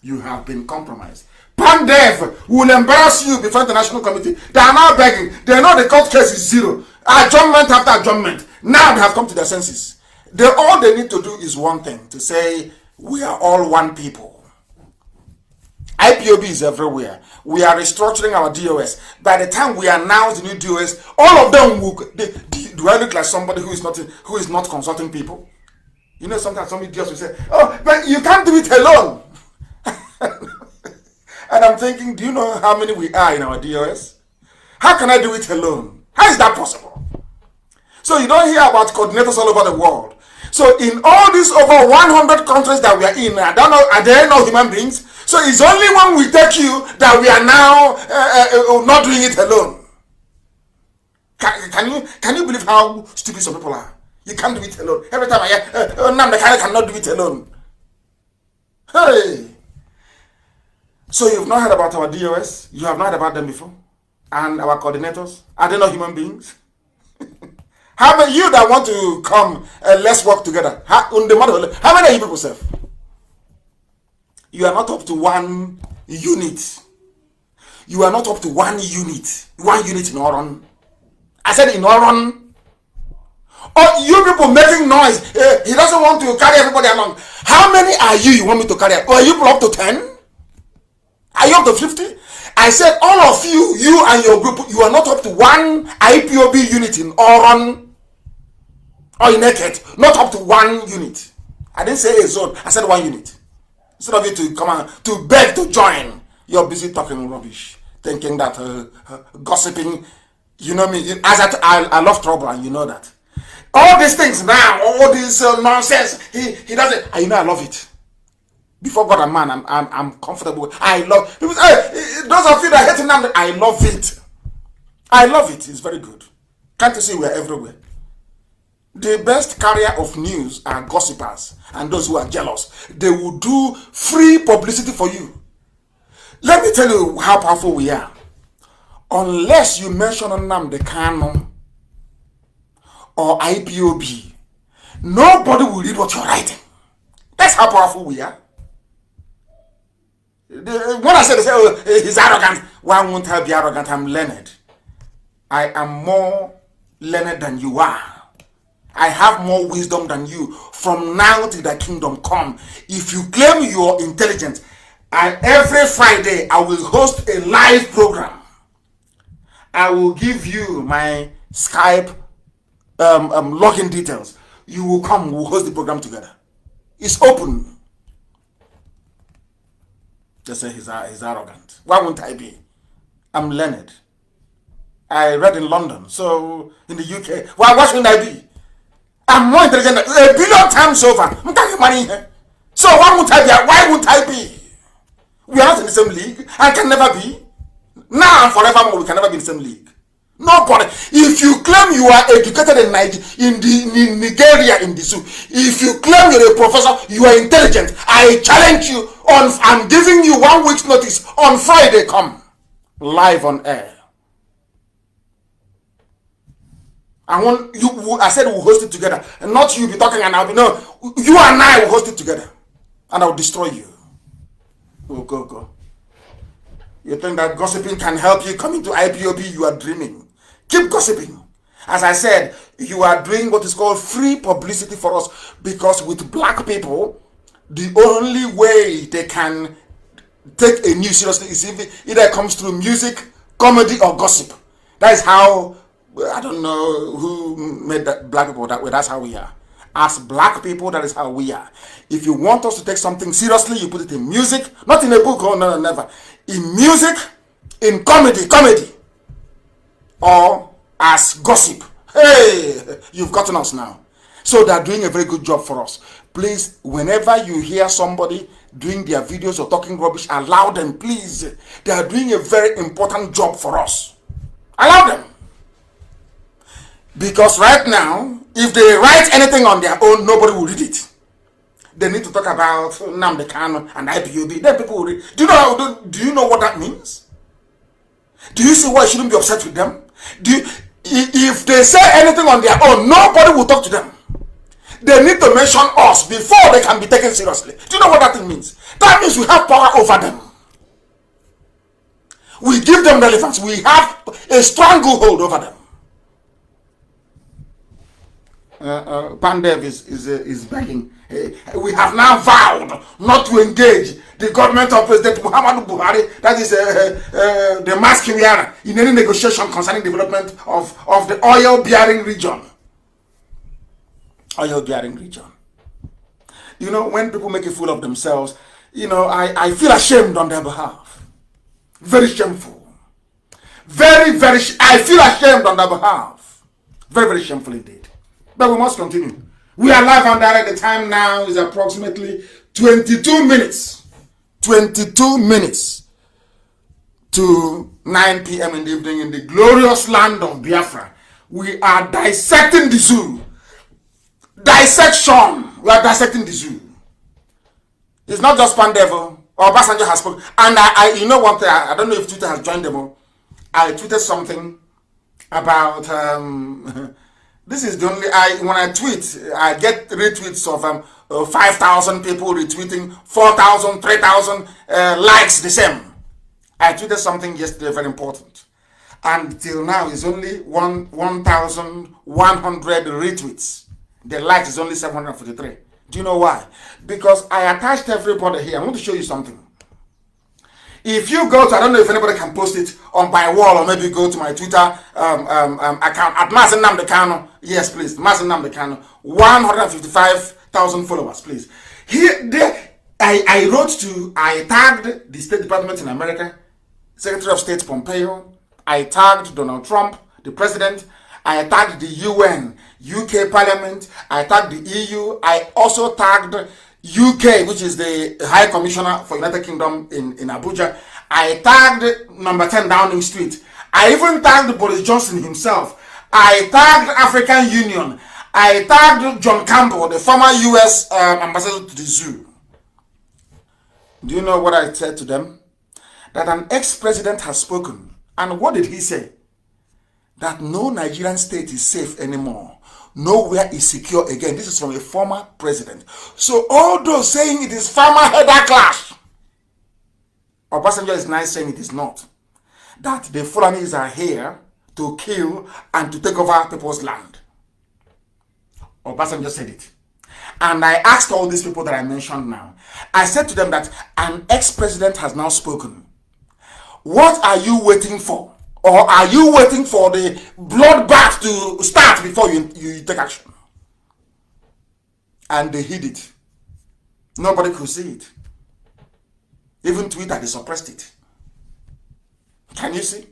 You have been compromised. Pandev will embarrass you before the National Committee. They are now begging. They know the court case is zero. Adjournment after adjournment. Now they have come to their senses. All they need to do is one thing, to say, we are all one people. IPOB is everywhere. We are restructuring our DOS. By the time we announce the new DOS, all of them will... do I look like somebody who is not consulting people? You know, sometimes some idiots will say, oh, but you can't do it alone. And I'm thinking, do you know how many we are in our DOS? How can I do it alone? How is that possible? So you don't hear about coordinators all over the world. So in all these over 100 countries that we are in, I don't know, are there no human beings? So it's only when we take you that we are now not doing it alone. Can you believe how stupid some people are? You can't do it alone. Every time I hear, Nnamdi Kanu cannot do it alone. Hey! So you've not heard about our DOS? You have not heard about them before? And our coordinators? Are they not human beings? How many you that want to come, let's work together? How many are you people, sir? You are not up to one unit. You are not up to one unit. One unit in Oron. I said in Oron. Oh, you people making noise. He doesn't want to carry everybody along. How many are you want me to carry? Or are you up to 10? Are you up to 50? I said all of you, you and your group, you are not up to one IPOB unit in Oron or in Eket. Not up to one unit. I didn't say a zone. I said one unit. Instead of you to come on, to beg to join, you're busy talking rubbish, thinking that gossiping. You know me. As I love trouble, and you know that. All these things now, all this nonsense, he doesn't. You know I love it. Before God and man, I'm comfortable. I love people. Hey, those of you that hate him, I love it. I love it. It's very good. Can't you see we're everywhere? The best carrier of news are gossipers and those who are jealous. They will do free publicity for you. Let me tell you how powerful we are. Unless you mention Nnamdi Kanu or IPOB, nobody will read what you're writing. That's how powerful we are. When I say, they say, oh, he's arrogant. Why won't I be arrogant? I'm learned. I am more learned than you are. I have more wisdom than you. From now till the kingdom come. If you claim you are intelligent, and every Friday I will host a live program. I will give you my Skype login details. You will come, we'll host the program together. It's open. They say he's arrogant. Why won't I be? I'm learned. I read in London, so in the UK. Why shouldn't I be? I'm more intelligent than 1 billion times over. I'm taking money here. So why won't I be? Why won't I be? We are not in the same league. I can never be. Now and forevermore, we can never be in the same league. Nobody. If you claim you are educated in Nigeria, in the zoo, if you claim you're a professor, you are intelligent, I challenge you. I'm giving you 1 week's notice. On Friday, come live on air. I said we'll host it together, and not you be talking and I'll be no. You and I will host it together, and I'll destroy you. Go. You think that gossiping can help you come into IPOB? You are dreaming. Keep gossiping. As I said, you are doing what is called free publicity for us, because with black people, the only way they can take a news seriously is if either it comes through music, comedy, or gossip. That is how, I don't know who made that black people that way. That's how we are. As black people, that is how we are. If you want us to take something seriously, you put it in music, not in a book. Oh no, never. In music, in comedy, or as gossip. Hey, you've gotten us now. So they are doing a very good job for us. Please, whenever you hear somebody doing their videos or talking rubbish, allow them, please. They are doing a very important job for us. Allow them. Because right now, if they write anything on their own, nobody will read it. They need to talk about Nnamdi Kanu and IPOB. Then people will read. Do you know what that means? Do you see why you shouldn't be upset with them? If they say anything on their own, nobody will talk to them. They need to mention us before they can be taken seriously. Do you know what that thing means? That means we have power over them. We give them relevance. We have a stranglehold over them. Pandev is begging. We have now vowed not to engage the government of President Muhammadu Buhari, that is the mass Kenyan, in any negotiation concerning development of the oil-bearing region. Oil-bearing region. You know, when people make a fool of themselves, you know, I feel ashamed on their behalf. Very shameful. I feel ashamed on their behalf. Very, very shameful indeed. But we must continue. We are live and direct. The time now is approximately 22 minutes. 22 minutes to 9 p.m. in the evening in the glorious land of Biafra. We are dissecting the zoo. Dissection. We are dissecting the zoo. It's not just Pandevo or Basanjo has spoken. And I you know one thing, I don't know if Twitter has joined them all. I tweeted something about this is the only when I tweet, I get retweets of 5,000 people retweeting, 4,000, 3,000 likes the same. I tweeted something yesterday very important, and till now is only 1,100 retweets. The likes is only 743. Do you know why? Because I attached everybody here. I want to show you something. If you go to, I don't know if anybody can post it on my wall, or maybe go to my Twitter account at Mazi Nnamdi Kanu'S. Yes, please, Mazi Nnamdi Kanu'S. 155,000 followers, please. I tagged the State Department in America, Secretary of State Pompeo. I tagged Donald Trump, the President. I tagged the UN, UK Parliament. I tagged the EU. I also tagged UK, which is the High Commissioner for United Kingdom in Abuja. I tagged number 10 Downing Street. I even tagged Boris Johnson himself. I tagged African Union. I tagged John Campbell, the former US ambassador to the zoo. Do you know what I said to them? That an ex-president has spoken. And what did he say? That no Nigerian state is safe anymore. Nowhere is secure again. This is from a former president. So all those saying it is farmer header clash, Obasanjo is now saying it is not. That the Fulanis are here to kill and to take over people's land. Obasanjo said it. And I asked all these people that I mentioned now. I said to them that an ex-president has now spoken. What are you waiting for? Or are you waiting for the bloodbath to start before you take action? And they hid it. Nobody could see it. Even Twitter, they suppressed it. Can you see?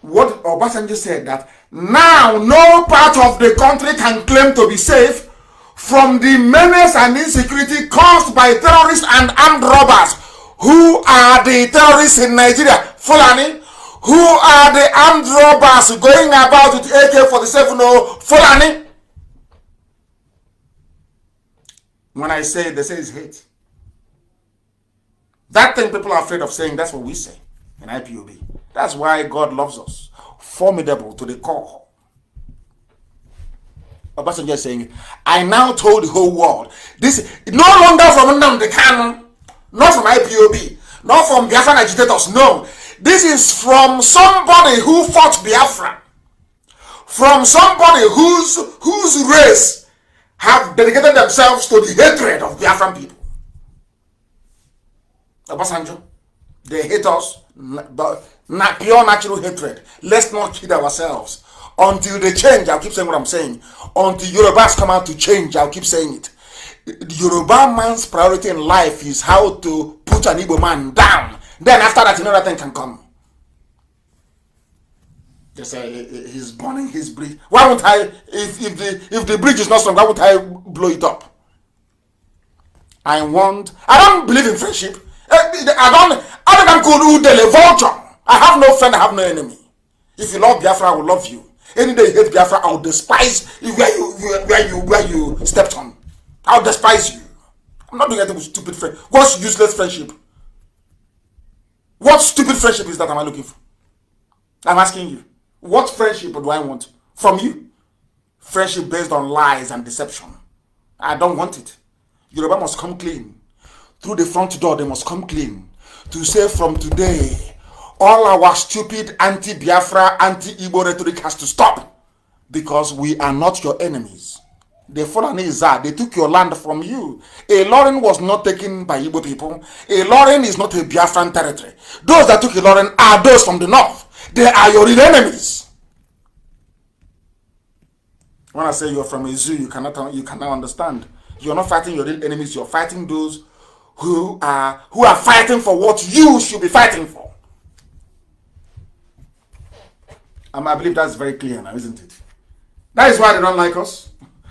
What Obasanjo said, that now no part of the country can claim to be safe from the menace and insecurity caused by terrorists and armed robbers. Who are the terrorists in Nigeria? Fulani. Who are the armed robbers going about with AK-47 or Fulani? When I say it, they say it's hate. That thing people are afraid of saying, that's what we say in IPOB. That's why God loves us. Formidable to the core. Obasanjo is saying, I now told the whole world, this no longer from Nnamdi Kanu, not from IPOB, not from Biafran agitators, no. This is from somebody who fought Biafra, from somebody whose race have dedicated themselves to the hatred of Biafran people. Obasanjo, they hate us, but not pure natural hatred. Let's not kid ourselves. Until they change, I'll keep saying what I'm saying. Until Yorubas come out to change, I'll keep saying it. The Yoruba man's priority in life is how to put an Igbo man down. Then after that, another thing can come. They say he's burning his bridge. Why won't I, if the bridge is not strong, why won't I blow it up? I don't believe in friendship. I don't go to vulture. I have no friend, I have no enemy. If you love Biafra, I will love you. Any day you hate Biafra, I will despise where you stepped on. I will despise you. I'm not doing anything with stupid friend. What's useless friendship? What stupid friendship is that am I looking for? I'm asking you. What friendship do I want from you? Friendship based on lies and deception. I don't want it. Yoruba must come clean. through the front door, they must come clean to say from today, all our stupid anti-Biafra, anti-Igbo rhetoric has to stop because we are not your enemies. The Fulanese are, they took your land from you. Ilorin was not taken by Igbo people. Ilorin is not a Biafran territory. Those that took Ilorin are those from the north. They are your real enemies. When I say you're from a zoo, you cannot understand. You're not fighting your real enemies. You're fighting those who are fighting for what you should be fighting for. I believe that's very clear now, isn't it? That is why they don't like us.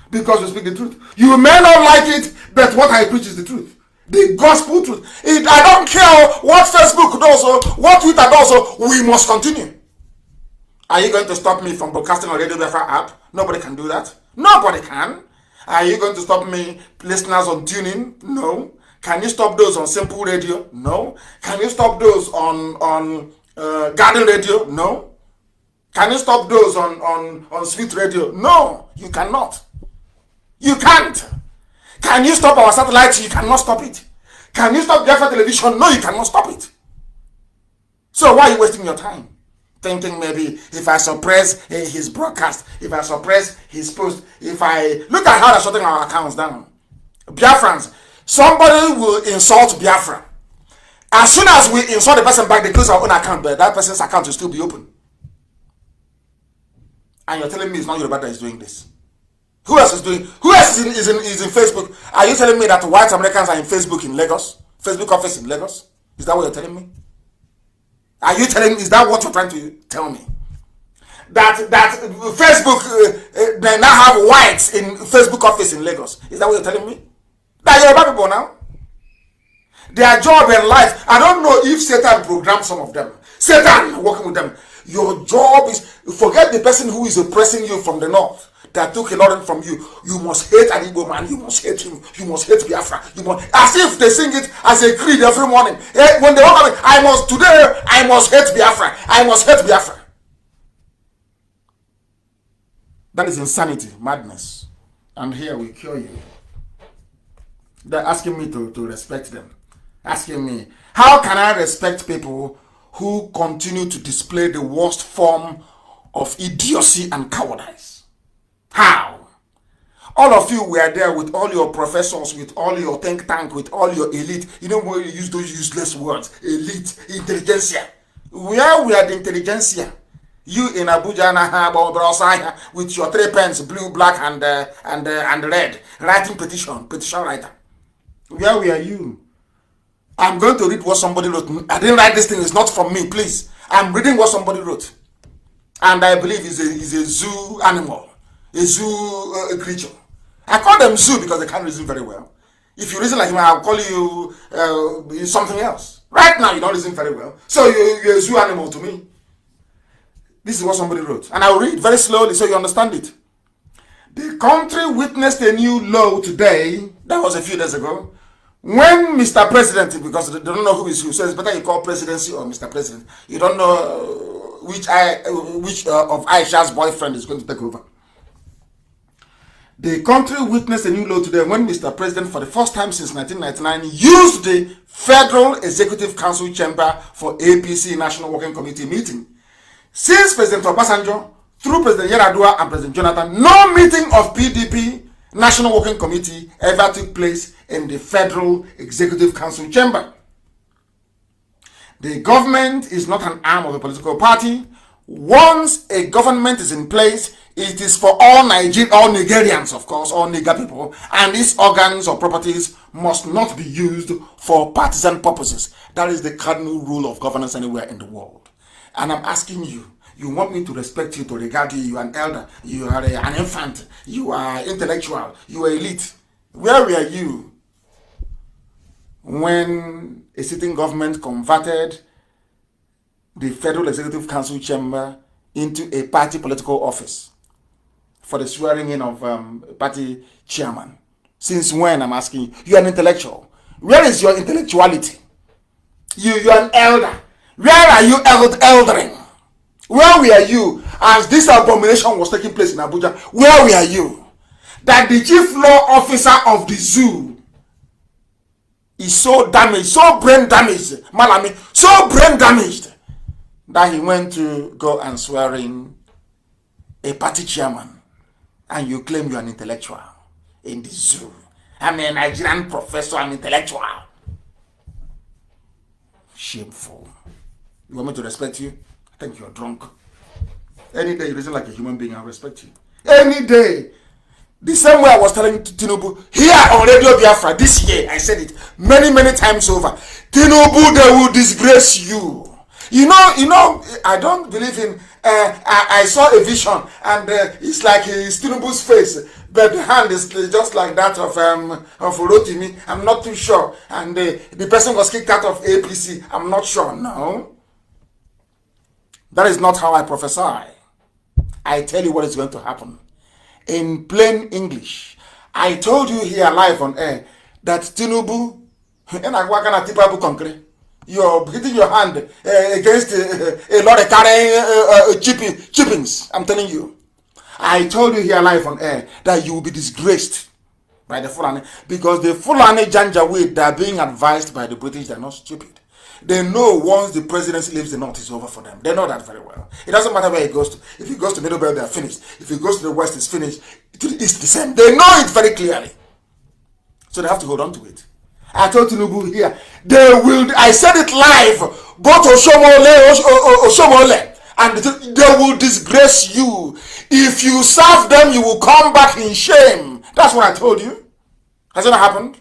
Because we speak the truth. You may not like it, but what I preach is the truth. The gospel truth. I don't care what Facebook does or what Twitter does, we must continue. Are you going to stop me from broadcasting on Radio Biafra app? Nobody can do that. Nobody can. Are you going to stop me, listeners, on tuning? No. Can you stop those on Simple Radio? No. Can you stop those on Garden Radio? No. Can you stop those on Sweet Radio? No, you cannot. You can't. Can you stop our satellites? You cannot stop it. Can you stop Biafra television? No, you cannot stop it. So why are you wasting your time? Thinking maybe if I suppress his broadcast, if I suppress his post, if I... Look at how they're shutting our accounts down. Biafrans, somebody will insult Biafra. As soon as we insult the person back, they close our own account, but that person's account will still be open. And you're telling me it's not Yoruba that is doing this. Who else is doing? Who else is in Facebook? Are you telling me that white Americans are in Facebook in Lagos? Facebook office in Lagos? Is that what you're telling me? Are you telling me? Is that what you're trying to tell me? That Facebook they now have whites in Facebook office in Lagos? Is that what you're telling me? That you're Yoruba people now. Their job in life. I don't know if Satan programmed some of them. Satan working with them. Your job is forget the person who is oppressing you from the north. That took a lot from you. You must hate an Igbo man. You must hate him. You must hate Biafra. You must, as if they sing it as a creed every morning. When they walk away, I must hate Biafra. I must hate Biafra. That is insanity, madness. And here we cure you. They're asking me to respect them. Asking me, how can I respect people who continue to display the worst form of idiocy and cowardice? How? All of you were there with all your professors, with all your think tank, with all your elite. You know where you use those useless words? Elite, intelligentsia. Where were the intelligentsia? You in Abuja with your 3 pens, blue, black, and red, writing petition writer. Where were you? I'm going to read what somebody wrote. I didn't write this thing. It's not from me, please. I'm reading what somebody wrote. And I believe it's a zoo animal. A zoo creature. I call them zoo because they can't reason very well. If you reason like him, I'll call you something else. Right now, you don't reason very well. So you're a zoo animal to me. This is what somebody wrote. And I'll read very slowly so you understand it. The country witnessed a new law today. That was a few days ago. When Mr. President, because they don't know who is who, so it's better you call presidency or Mr. President. You don't know which of Aisha's boyfriend is going to take over. The country witnessed a new law today when Mr. President, for the first time since 1999, used the Federal Executive Council chamber for APC National Working Committee meeting. Since President Obasanjo, through President Yar'Adua and President Jonathan, no meeting of PDP National Working Committee ever took place in the Federal Executive Council chamber. The government is not an arm of a political party. Once a government is in place, it is for all Nigerians, of course, all Niger people, and its organs or properties must not be used for partisan purposes. That is the cardinal rule of governance anywhere in the world. And I'm asking you, you want me to respect you, to regard you, you are an elder, you are an infant, you are intellectual, you are elite. Where were you when a sitting government converted the Federal Executive Council chamber into a party political office for the swearing in of party chairman? Since when, I'm asking you? You're an intellectual. Where is your intellectuality? You're an elder. Where are you eldering? Where were you as this abomination was taking place in Abuja? Where were you? That the chief law officer of the zoo is so damaged, so brain damaged, Malami, so brain damaged, that he went to go and swear in a party chairman, and you claim you're an intellectual in the zoo. I'm a Nigerian professor, I'm intellectual. Shameful. You want me to respect you? I think you're drunk. Any day you reason like a human being, I'll respect you. Any day. The same way I was telling Tinubu here on Radio Biafra this year, I said it many, many times over. Tinubu, they will disgrace you. You know, I don't believe in, I saw a vision, and it's like it's Tinubu's face, but the hand is just like that of Rotimi. I'm not too sure. And the person was kicked out of APC. I'm not sure. No. That is not how I prophesy. I tell you what is going to happen. In plain English, I told you here live on air that Tinubu, you're hitting your hand against a lot of carrying chippings. I'm telling you. I told you here live on air that you will be disgraced by the Fulani, because the Fulani Janjaweed, they are being advised by the British. They're not stupid. They know once the presidency leaves the north, it's over for them. They know that very well. It doesn't matter where he goes to. If he goes to Middle Belt, they are finished. If he goes to the west, it's finished. To the east, the same. They know it very clearly. So they have to hold on to it. I told Tinubu here, they will, I said it live, go to Oshomole, and they will disgrace you. If you serve them, you will come back in shame. That's what I told you. Has it not happened?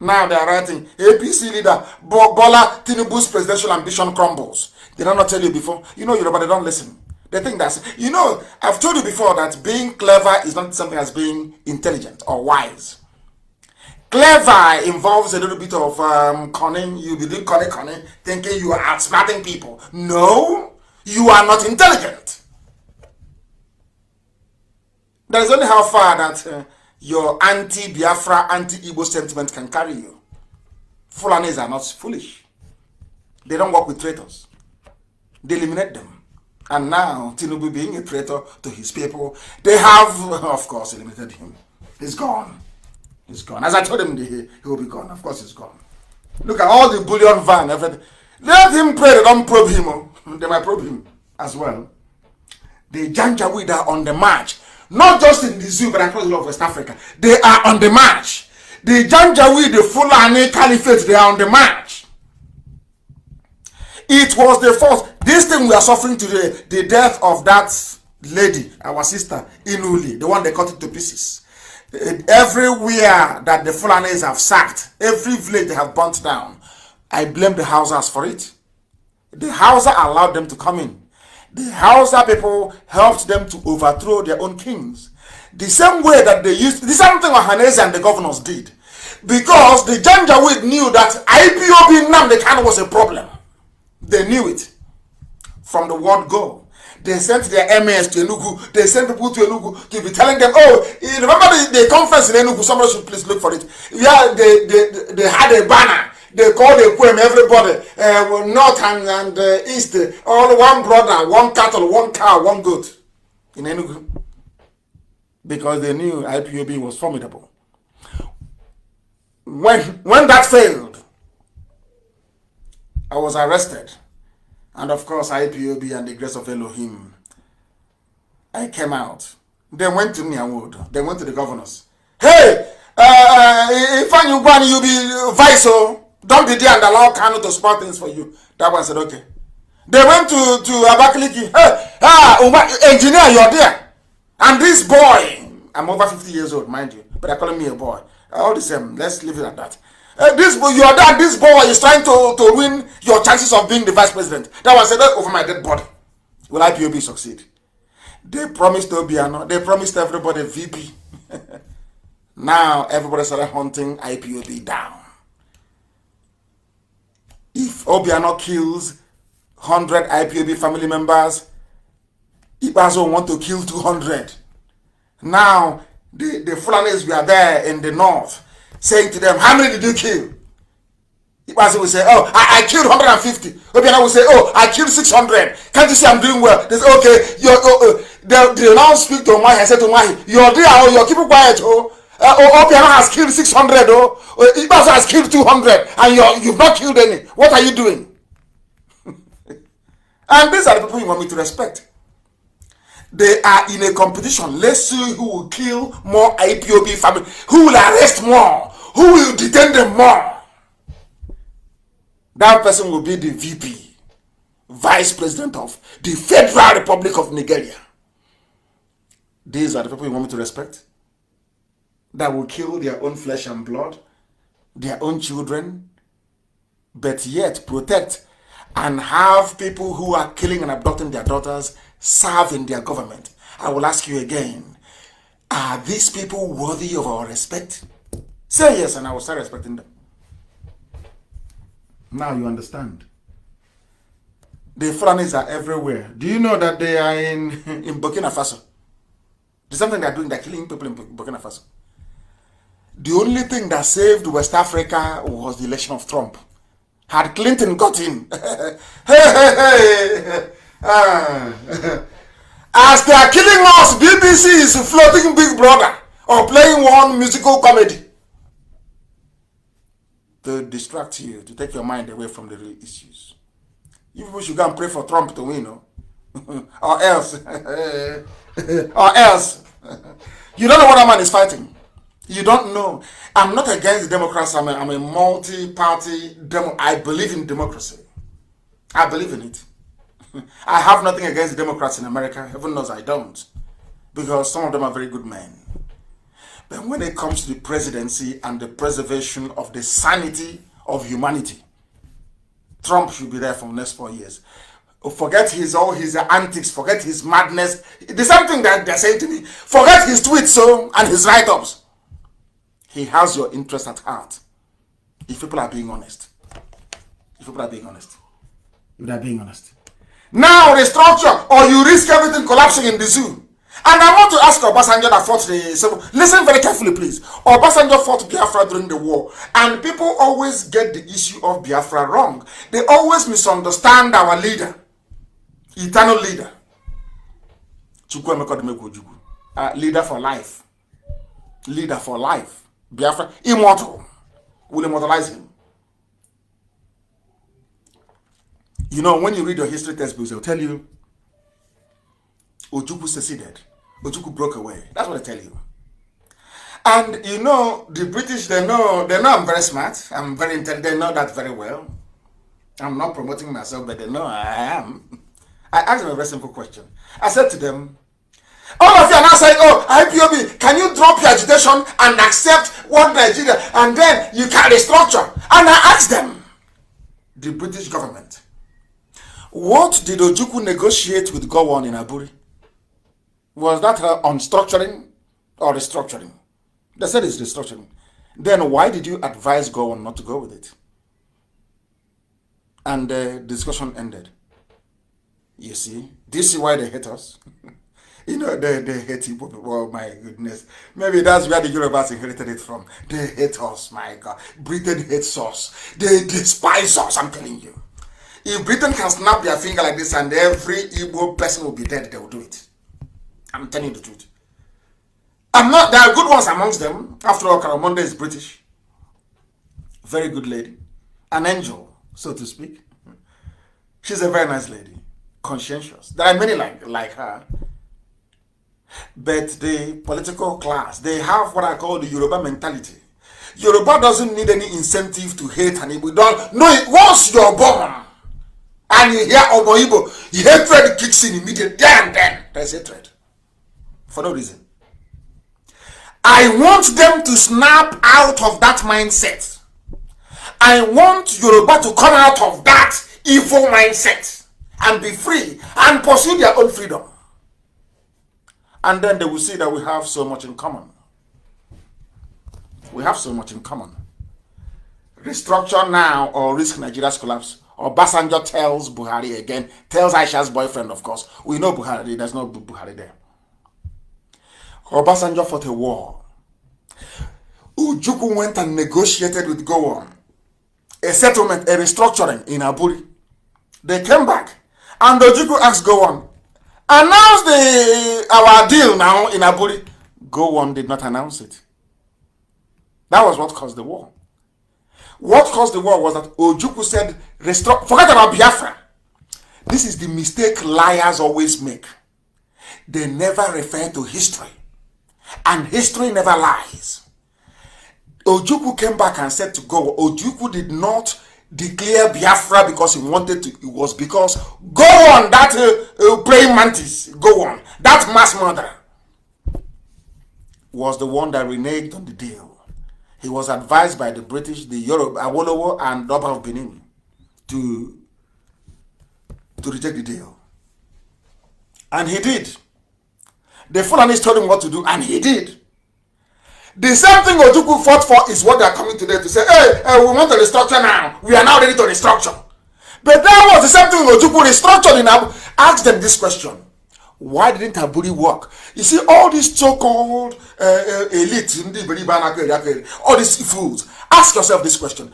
Now they are writing, APC leader Bola Tinubu's presidential ambition crumbles. Did I not tell you before? You know, Yoruba, they don't listen. They think that's, you know, I've told you before that being clever is not something as being intelligent or wise. Clever involves a little bit of cunning. You be doing cunning, thinking you are outsmarting people. No, you are not intelligent. That is only how far that your anti-Biafra, anti-Igbo sentiment can carry you. Fulanis are not foolish. They don't work with traitors. They eliminate them. And now, Tinubu being a traitor to his people, they have, of course, eliminated him. He's gone. He's gone. As I told him, he will be gone. Of course, he's gone. Look at all the bullion van, everything. Let him pray. They don't probe him. They might probe him as well. The Janjaweed are on the march. Not just in the zoo, but across the whole of West Africa. They are on the march. The Janjaweed, the Fulani Caliphate, they are on the march. It was the first. This thing we are suffering today, the death of that lady, our sister, Inuli, the one they cut it to pieces. Everywhere that the Fulanis have sacked, every village they have burnt down, I blame the Hausas for it. The Hausa allowed them to come in. The Hausa people helped them to overthrow their own kings. The same way that they used, the same thing Ohanese and the governors did. Because the Janjaweed knew that IPOB Nnamdi Kanu'S was a problem. They knew it from the word go. They sent their MS to Enugu. They sent people to Enugu to be telling them, oh, you remember the conference in Enugu? Somebody should please look for it. Yeah, they had a banner. They called a poem, everybody, north and east, all one brother, one cattle, one cow, one goat in Enugu. Because they knew IPOB was formidable. When that failed, I was arrested. And of course, IPOB and the grace of Elohim, I came out. They went to Nyawood. They went to the governors. Hey, if you be vice, don't be there and allow Kanu to spot things for you. That one said, okay. They went to Abakaliki. Hey, engineer, you're there. And this boy, I'm over 50 years old, mind you, but they're calling me a boy. All the same, let's leave it at that. This boy, you are there, this boy is trying to win your chances of being the vice president. That one said, over my dead body. Will IPOB succeed? They promised Obiano, they promised everybody VP. Now everybody started hunting IPOB down. If Obiano kills 100 IPOB family members, Ibazo want to kill 200. Now the Fulanis were there in the north, saying to them, how many did you kill? Ibazo will say, oh, I killed 150. Obiano will say, oh, I killed 600. Can't you see I'm doing well? They say, okay, they now speak to Omahi. I said to Omahi, you're there, oh, you're keeping quiet, oh. Obiano has killed 600, Ibazo has killed 200, and you've not killed any. What are you doing? And these are the people you want me to respect. They are in a competition. Let's see who will kill more IPOB family, who will arrest more, who will detain them more. That person will be the VP, Vice President of the Federal Republic of Nigeria. These are the people you want me to respect? That will kill their own flesh and blood, their own children, but yet protect and have people who are killing and abducting their daughters serve in their government. I will ask you again, are these people worthy of our respect? Say yes and I will start respecting them. Now you understand. The Fulanis are everywhere. Do you know that they are in Burkina Faso? There's something they're doing, they're killing people in Burkina Faso. The only thing that saved West Africa was the election of Trump. Had Clinton got in, as they are killing us, BBC is floating Big Brother or playing one musical comedy to distract you, to take your mind away from the real issues. You people should go and pray for Trump to win, or else, or else. You don't know what that man is fighting. You don't know. I'm not against the Democrats. I'm a multi-party demo. I believe in democracy. I believe in it. I have nothing against the Democrats in America. Heaven knows I don't. Because some of them are very good men. But when it comes to the presidency and the preservation of the sanity of humanity, Trump should be there for the next 4 years. Forget all his antics, forget his madness. The same thing that they're saying to me. Forget his tweets and his write-ups. He has your interest at heart. If people are being honest. If people are being honest. If they're being honest. Now restructure or you risk everything collapsing in the zoo. And I want to ask Obasanjo that fought listen very carefully please. Obasanjo fought Biafra during the war. And people always get the issue of Biafra wrong. They always misunderstand our leader. Eternal leader. Leader for life. Leader for life. Biafra, immortal. Will immortalize him. You know, when you read your history textbooks, they'll tell you Ojukwu seceded. Ojukwu broke away. That's what they tell you. And you know, the British, they know I'm very smart. I'm very intelligent. They know that very well. I'm not promoting myself, but they know I am. I asked them a very simple question. I said to them, all of you are now saying, oh, IPOB, can you drop your agitation and accept what Nigeria, and then you can restructure? And I asked them, the British government, what did Ojukwu negotiate with Gowon in Aburi? Was that on structuring or restructuring? They said it's restructuring. Then why did you advise Gowon not to go with it? And the discussion ended. You see, this is why they hate us. You know, they hate people. Oh my goodness. Maybe that's where the Yorubas inherited it from. They hate us, my God. Britain hates us. They despise us, I'm telling you. If Britain can snap their finger like this and every Igbo person will be dead, they will do it. I'm telling you the truth. There are good ones amongst them. After all, Karamonde is British. Very good lady. An angel, so to speak. She's a very nice lady. Conscientious. There are many like her. But the political class, they have what I call the Yoruba mentality. Yoruba doesn't need any incentive to hate an Igbo. Don't know it. Once you're born and you hear Obo Igbo, hatred kicks in immediately. Then there's hatred. For no reason. I want them to snap out of that mindset. I want Yoruba to come out of that evil mindset and be free and pursue their own freedom. And then they will see that we have so much in common. We have so much in common. Restructure now or risk Nigeria's collapse. Obasanjo tells Buhari again, tells Aisha's boyfriend, of course. We know Buhari, there's no Buhari there. Obasanjo fought a war. Ojukwu went and negotiated with Gowon a settlement, a restructuring in Aburi. They came back and Ojukwu asked Gowon, announce our deal now in Aburi. Gowon did not announce it. That was what caused the war. What caused the war was that Ojukwu said, forget about Biafra. This is the mistake liars always make. They never refer to history. And history never lies. Ojukwu came back and said to go. Ojukwu did not declare Biafra because he wanted to. It was because, go on, that praying mantis, go on. That mass murderer was the one that reneged on the deal. He was advised by the British, the Europe, Awolowo, and Doba of Benin to reject the deal. And he did. The Fulanis told him what to do, and he did. The same thing Ojukwu fought for is what they are coming today to say, hey, we want to restructure now. We are now ready to restructure. But that was the same thing Ojukwu restructured in Abu. Ask them this question. Why didn't Aburi work? You see, all these so-called elites, all these fools, ask yourself this question.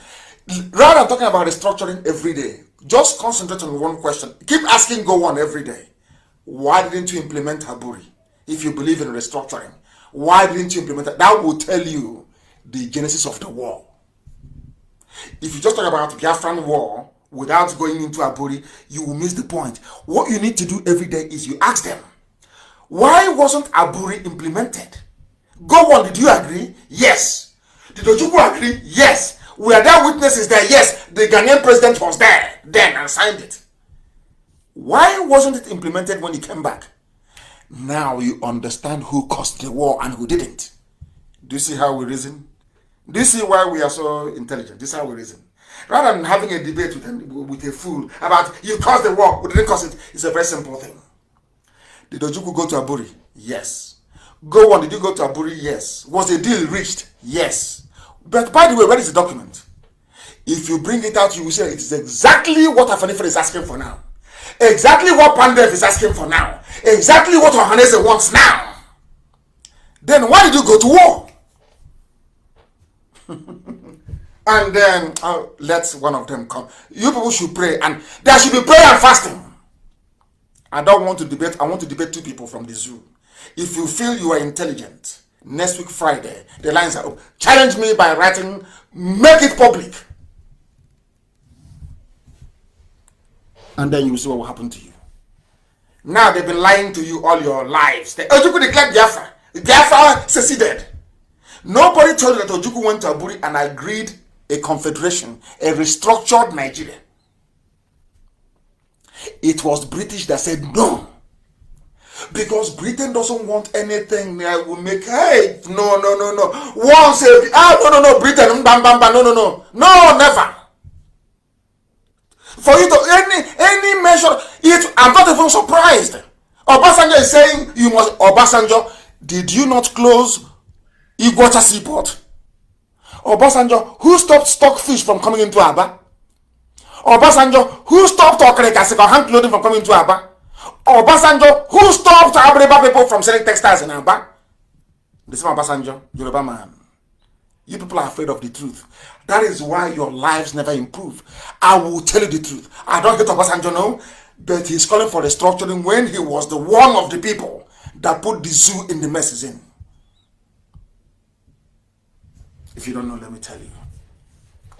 Rather than talking about restructuring every day, just concentrate on one question. Keep asking, go on every day. Why didn't you implement Aburi? If you believe in restructuring, why didn't you implement it? That will tell you the genesis of the war. If you just talk about Biafran war without going into Aburi, you will miss the point. What you need to do every day is you ask them, why wasn't Aburi implemented? Go on, did you agree? Yes. Did Ojukwu agree? Yes. Were there witnesses there? Yes. The Ghanaian president was there then and signed it. Why wasn't it implemented when he came back? Now you understand who caused the war and who didn't. Do you see how we reason? Do you see why we are so intelligent? This is how we reason. Rather than having a debate with a fool about you caused the war, we didn't cause it, it's a very simple thing. Did Ojukwu go to Aburi? Yes. Go on, did you go to Aburi? Yes. Was the deal reached? Yes. But by the way, where is the document? If you bring it out, you will say it is exactly what Afanifer is asking for now. Exactly what Pandev is asking for now. Exactly what Ohanese wants now. Then why did you go to war? And then let one of them come. You people should pray, and there should be prayer and fasting. I don't want to debate. I want to debate two people from the zoo. If you feel you are intelligent, next week Friday, the lines are open. Challenge me by writing, make it public. And then you will see what will happen to you. Now they've been lying to you all your lives. Ojukwu declared Biafra. Biafra seceded. Nobody told you that Ojukwu went to Aburi and agreed a confederation, a restructured Nigeria. It was British that said no. Because Britain doesn't want anything that will make, hey, no. Once no, Britain, no, never. For you to any measure, I'm not even surprised. Obasanjo is saying you must. Obasanjo, did you not close Iguacha seaport? Obasanjo, who stopped stockfish from coming into Aba? Obasanjo, who stopped Okereka hand clothing from coming into Aba? Obasanjo, who stopped Abreba people from selling textiles in Aba? The same Obasanjo, Yoruba man. You people are afraid of the truth. That is why your lives never improve. I will tell you the truth. I don't get Obasanjo now, but he's calling for restructuring when he was the one of the people that put the zoo in the mess he's in. If you don't know, let me tell you.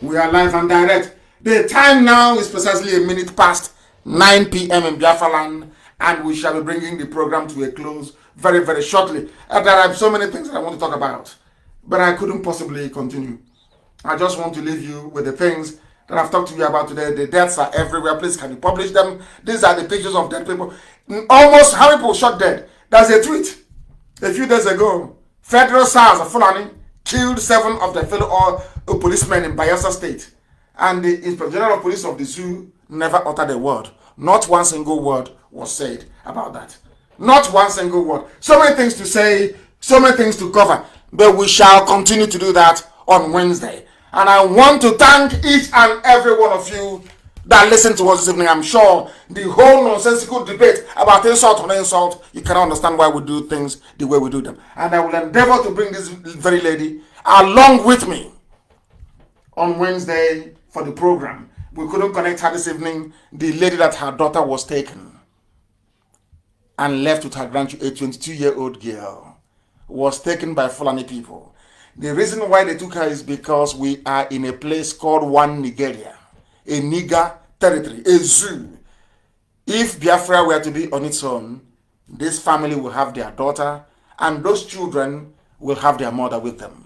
We are live and direct. The time now is precisely a minute past 9 p.m. in Biafra land, and we shall be bringing the program to a close very, very shortly. There are so many things that I want to talk about, but I couldn't possibly continue. I just want to leave you with the things that I've talked to you about today. The deaths are everywhere. Please, can you publish them? These are the pictures of dead people. Almost how many people shot dead? There's a tweet a few days ago. Federal SARS of Fulani killed 7 of their fellow policemen in Bayelsa State. And the Inspector General of Police of the zoo never uttered a word. Not one single word was said about that. Not one single word. So many things to say, so many things to cover. But we shall continue to do that on Wednesday. And I want to thank each and every one of you that listened to us this evening. I'm sure the whole nonsensical debate about insult on insult, you cannot understand why we do things the way we do them. And I will endeavor to bring this very lady along with me on Wednesday for the program. We couldn't connect her this evening. The lady that her daughter was taken and left with her grandchild, a 22-year-old girl, was taken by Fulani people. The reason why they took her is because we are in a place called One Nigeria, a Niger territory, a zoo. If Biafra were to be on its own, this family will have their daughter, and those children will have their mother with them.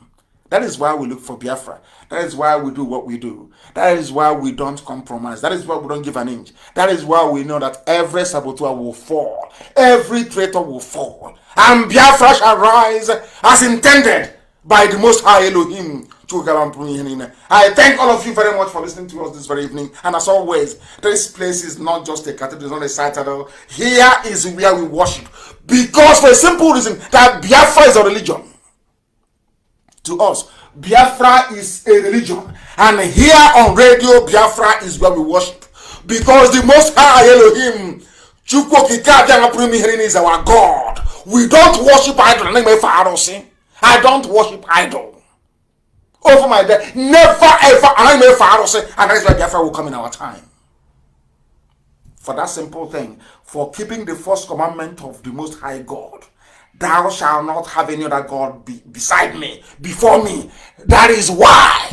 That is why we look for Biafra. That is why we do what we do. That is why we don't compromise. That is why we don't give an inch. That is why we know that every saboteur will fall. Every traitor will fall. And Biafra shall rise as intended by the Most High Elohim. I thank all of you very much for listening to us this very evening. And as always, this place is not just a cathedral, it's not a citadel. Here is where we worship. Because for a simple reason, that Biafra is a religion. To us, Biafra is a religion, and here on radio, Biafra is where we worship, because the Most High Elohim is our God. We don't worship idol. I don't worship idol. Over my dead, never ever. And that is why Biafra will come in our time. For that simple thing, for keeping the first commandment of the Most High God. Thou shalt not have any other God beside me, before me. That is why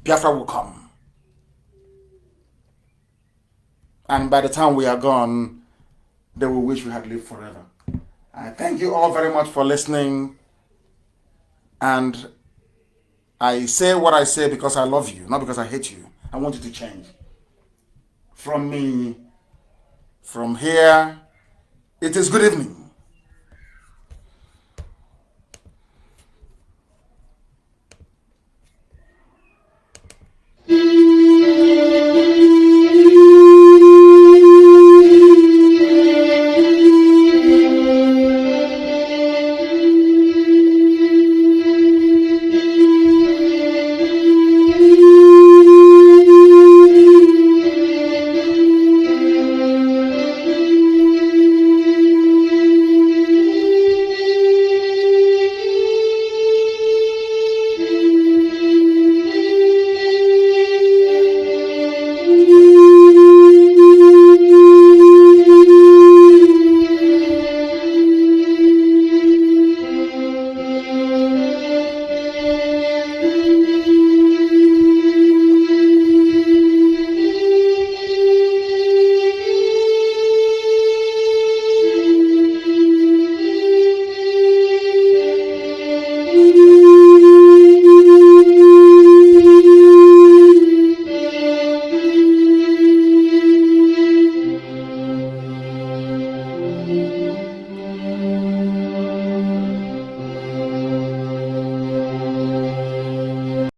Biafra will come. And by the time we are gone, they will wish we had lived forever. I thank you all very much for listening. And I say what I say because I love you, not because I hate you. I want you to change. From me, from here, it is good evening.